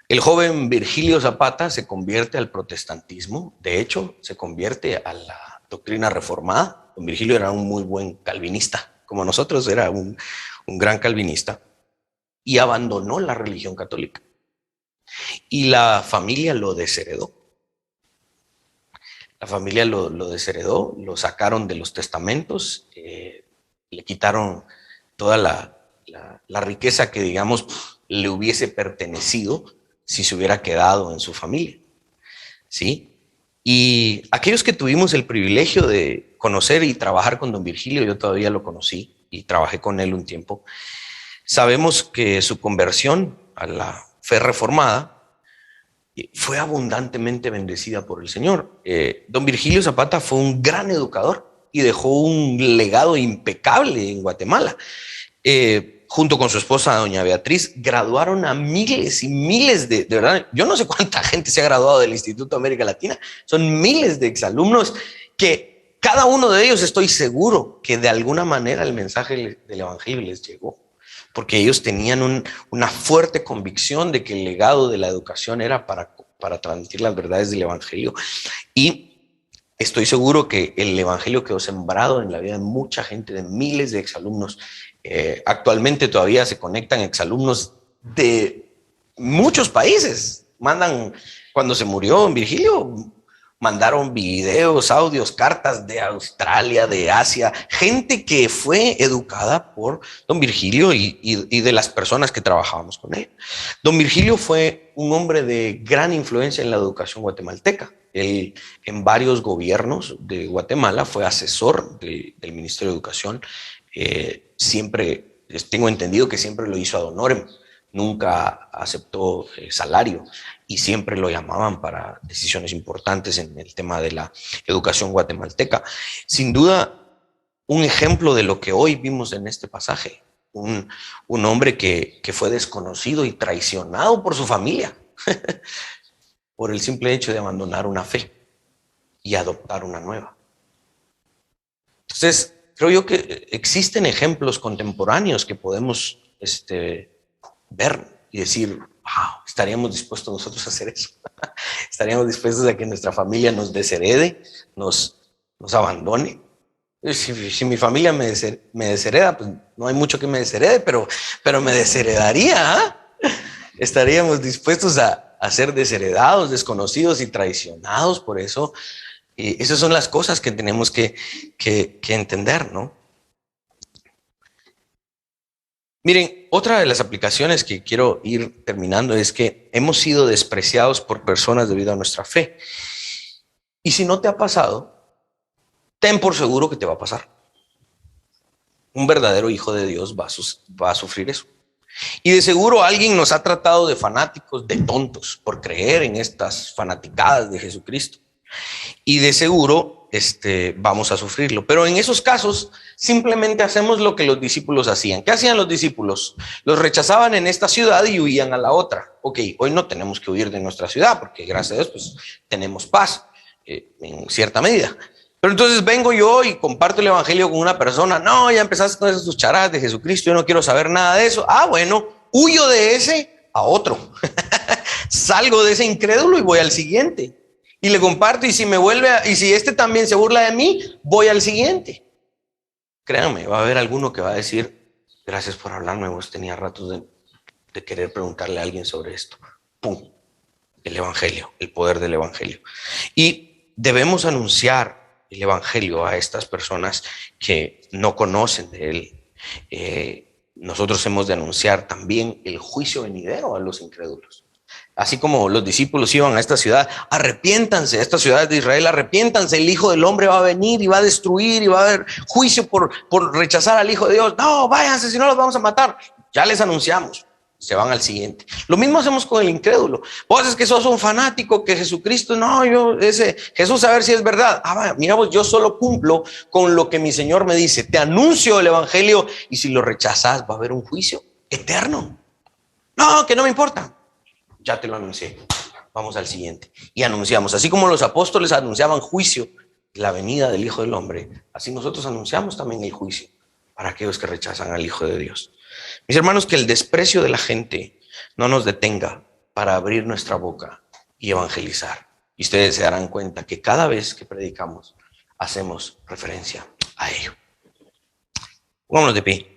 El joven Virgilio Zapata se convierte al protestantismo, de hecho, se convierte a la doctrina reformada. Don Virgilio era un muy buen calvinista, como nosotros, era un gran calvinista, y abandonó la religión católica. Y la familia lo desheredó. La familia lo desheredó, lo sacaron de los testamentos, le quitaron toda la riqueza que, digamos, le hubiese pertenecido si se hubiera quedado en su familia, ¿sí? Y aquellos que tuvimos el privilegio de conocer y trabajar con don Virgilio, yo todavía lo conocí y trabajé con él un tiempo, sabemos que su conversión a la fe reformada fue abundantemente bendecida por el Señor. Don Virgilio Zapata fue un gran educador y dejó un legado impecable en Guatemala. Junto con su esposa, doña Beatriz, graduaron a miles y miles de verdad, yo no sé cuánta gente se ha graduado del Instituto América Latina, son miles de exalumnos que cada uno de ellos, estoy seguro que de alguna manera el mensaje del Evangelio les llegó, porque ellos tenían una fuerte convicción de que el legado de la educación era para transmitir las verdades del Evangelio. Y estoy seguro que el Evangelio quedó sembrado en la vida de mucha gente, de miles de exalumnos. Actualmente todavía se conectan exalumnos de muchos países. Cuando se murió Virgilio, mandaron videos, audios, cartas de Australia, de Asia, gente que fue educada por don Virgilio y de las personas que trabajábamos con él. Don Virgilio fue un hombre de gran influencia en la educación guatemalteca. Él en varios gobiernos de Guatemala fue asesor del Ministerio de Educación. Siempre, tengo entendido que siempre lo hizo ad honorem, nunca aceptó salario y siempre lo llamaban para decisiones importantes en el tema de la educación guatemalteca. Sin duda, un ejemplo de lo que hoy vimos en este pasaje, un hombre que fue desconocido y traicionado por su familia por el simple hecho de abandonar una fe y adoptar una nueva. Entonces, creo yo que existen ejemplos contemporáneos que podemos ver y decir, wow, estaríamos dispuestos nosotros a hacer eso. Estaríamos dispuestos a que nuestra familia nos desherede, nos abandone. Si mi familia me deshereda, pues no hay mucho que me desherede, pero me desheredaría. ¿Eh? Estaríamos dispuestos a ser desheredados, desconocidos y traicionados. Por eso, esas son las cosas que tenemos que entender, ¿no? Miren, otra de las aplicaciones que quiero ir terminando es que hemos sido despreciados por personas debido a nuestra fe. Y si no te ha pasado, ten por seguro que te va a pasar. Un verdadero hijo de Dios va a sufrir eso. Y de seguro alguien nos ha tratado de fanáticos, de tontos, por creer en estas fanaticadas de Jesucristo. Y de seguro vamos a sufrirlo. Pero en esos casos simplemente hacemos lo que los discípulos hacían. ¿Qué hacían los discípulos? Los rechazaban en esta ciudad y huían a la otra. Ok, hoy no tenemos que huir de nuestra ciudad porque gracias a Dios pues, tenemos paz en cierta medida. Pero entonces vengo yo y comparto el evangelio con una persona. No, ya empezaste con esas charadas de Jesucristo, yo no quiero saber nada de eso. Ah, bueno, huyo de ese a otro. Salgo de ese incrédulo y voy al siguiente. Y le comparto, y si este también se burla de mí, voy al siguiente. Créanme, va a haber alguno que va a decir, gracias por hablarme, vos tenía ratos de querer preguntarle a alguien sobre esto. ¡Pum! El evangelio, el poder del evangelio. Y debemos anunciar el evangelio a estas personas que no conocen de él. Nosotros hemos de anunciar también el juicio venidero a los incrédulos. Así como los discípulos iban a esta ciudad, arrepiéntanse, esta ciudad de Israel, arrepiéntanse, el Hijo del Hombre va a venir y va a destruir y va a haber juicio por rechazar al Hijo de Dios. No, váyanse, si no los vamos a matar. Ya les anunciamos, se van al siguiente. Lo mismo hacemos con el incrédulo. Vos es que sos un fanático, que Jesucristo, no, Jesús a ver si es verdad. Mira vos, yo solo cumplo con lo que mi Señor me dice. Te anuncio el evangelio y si lo rechazas va a haber un juicio eterno. No, que no me importa. Ya te lo anuncié, vamos al siguiente. Y anunciamos, así como los apóstoles anunciaban juicio, la venida del Hijo del Hombre, así nosotros anunciamos también el juicio para aquellos que rechazan al Hijo de Dios. Mis hermanos, que el desprecio de la gente no nos detenga para abrir nuestra boca y evangelizar. Y ustedes se darán cuenta que cada vez que predicamos, hacemos referencia a ello. Pongámonos de pie.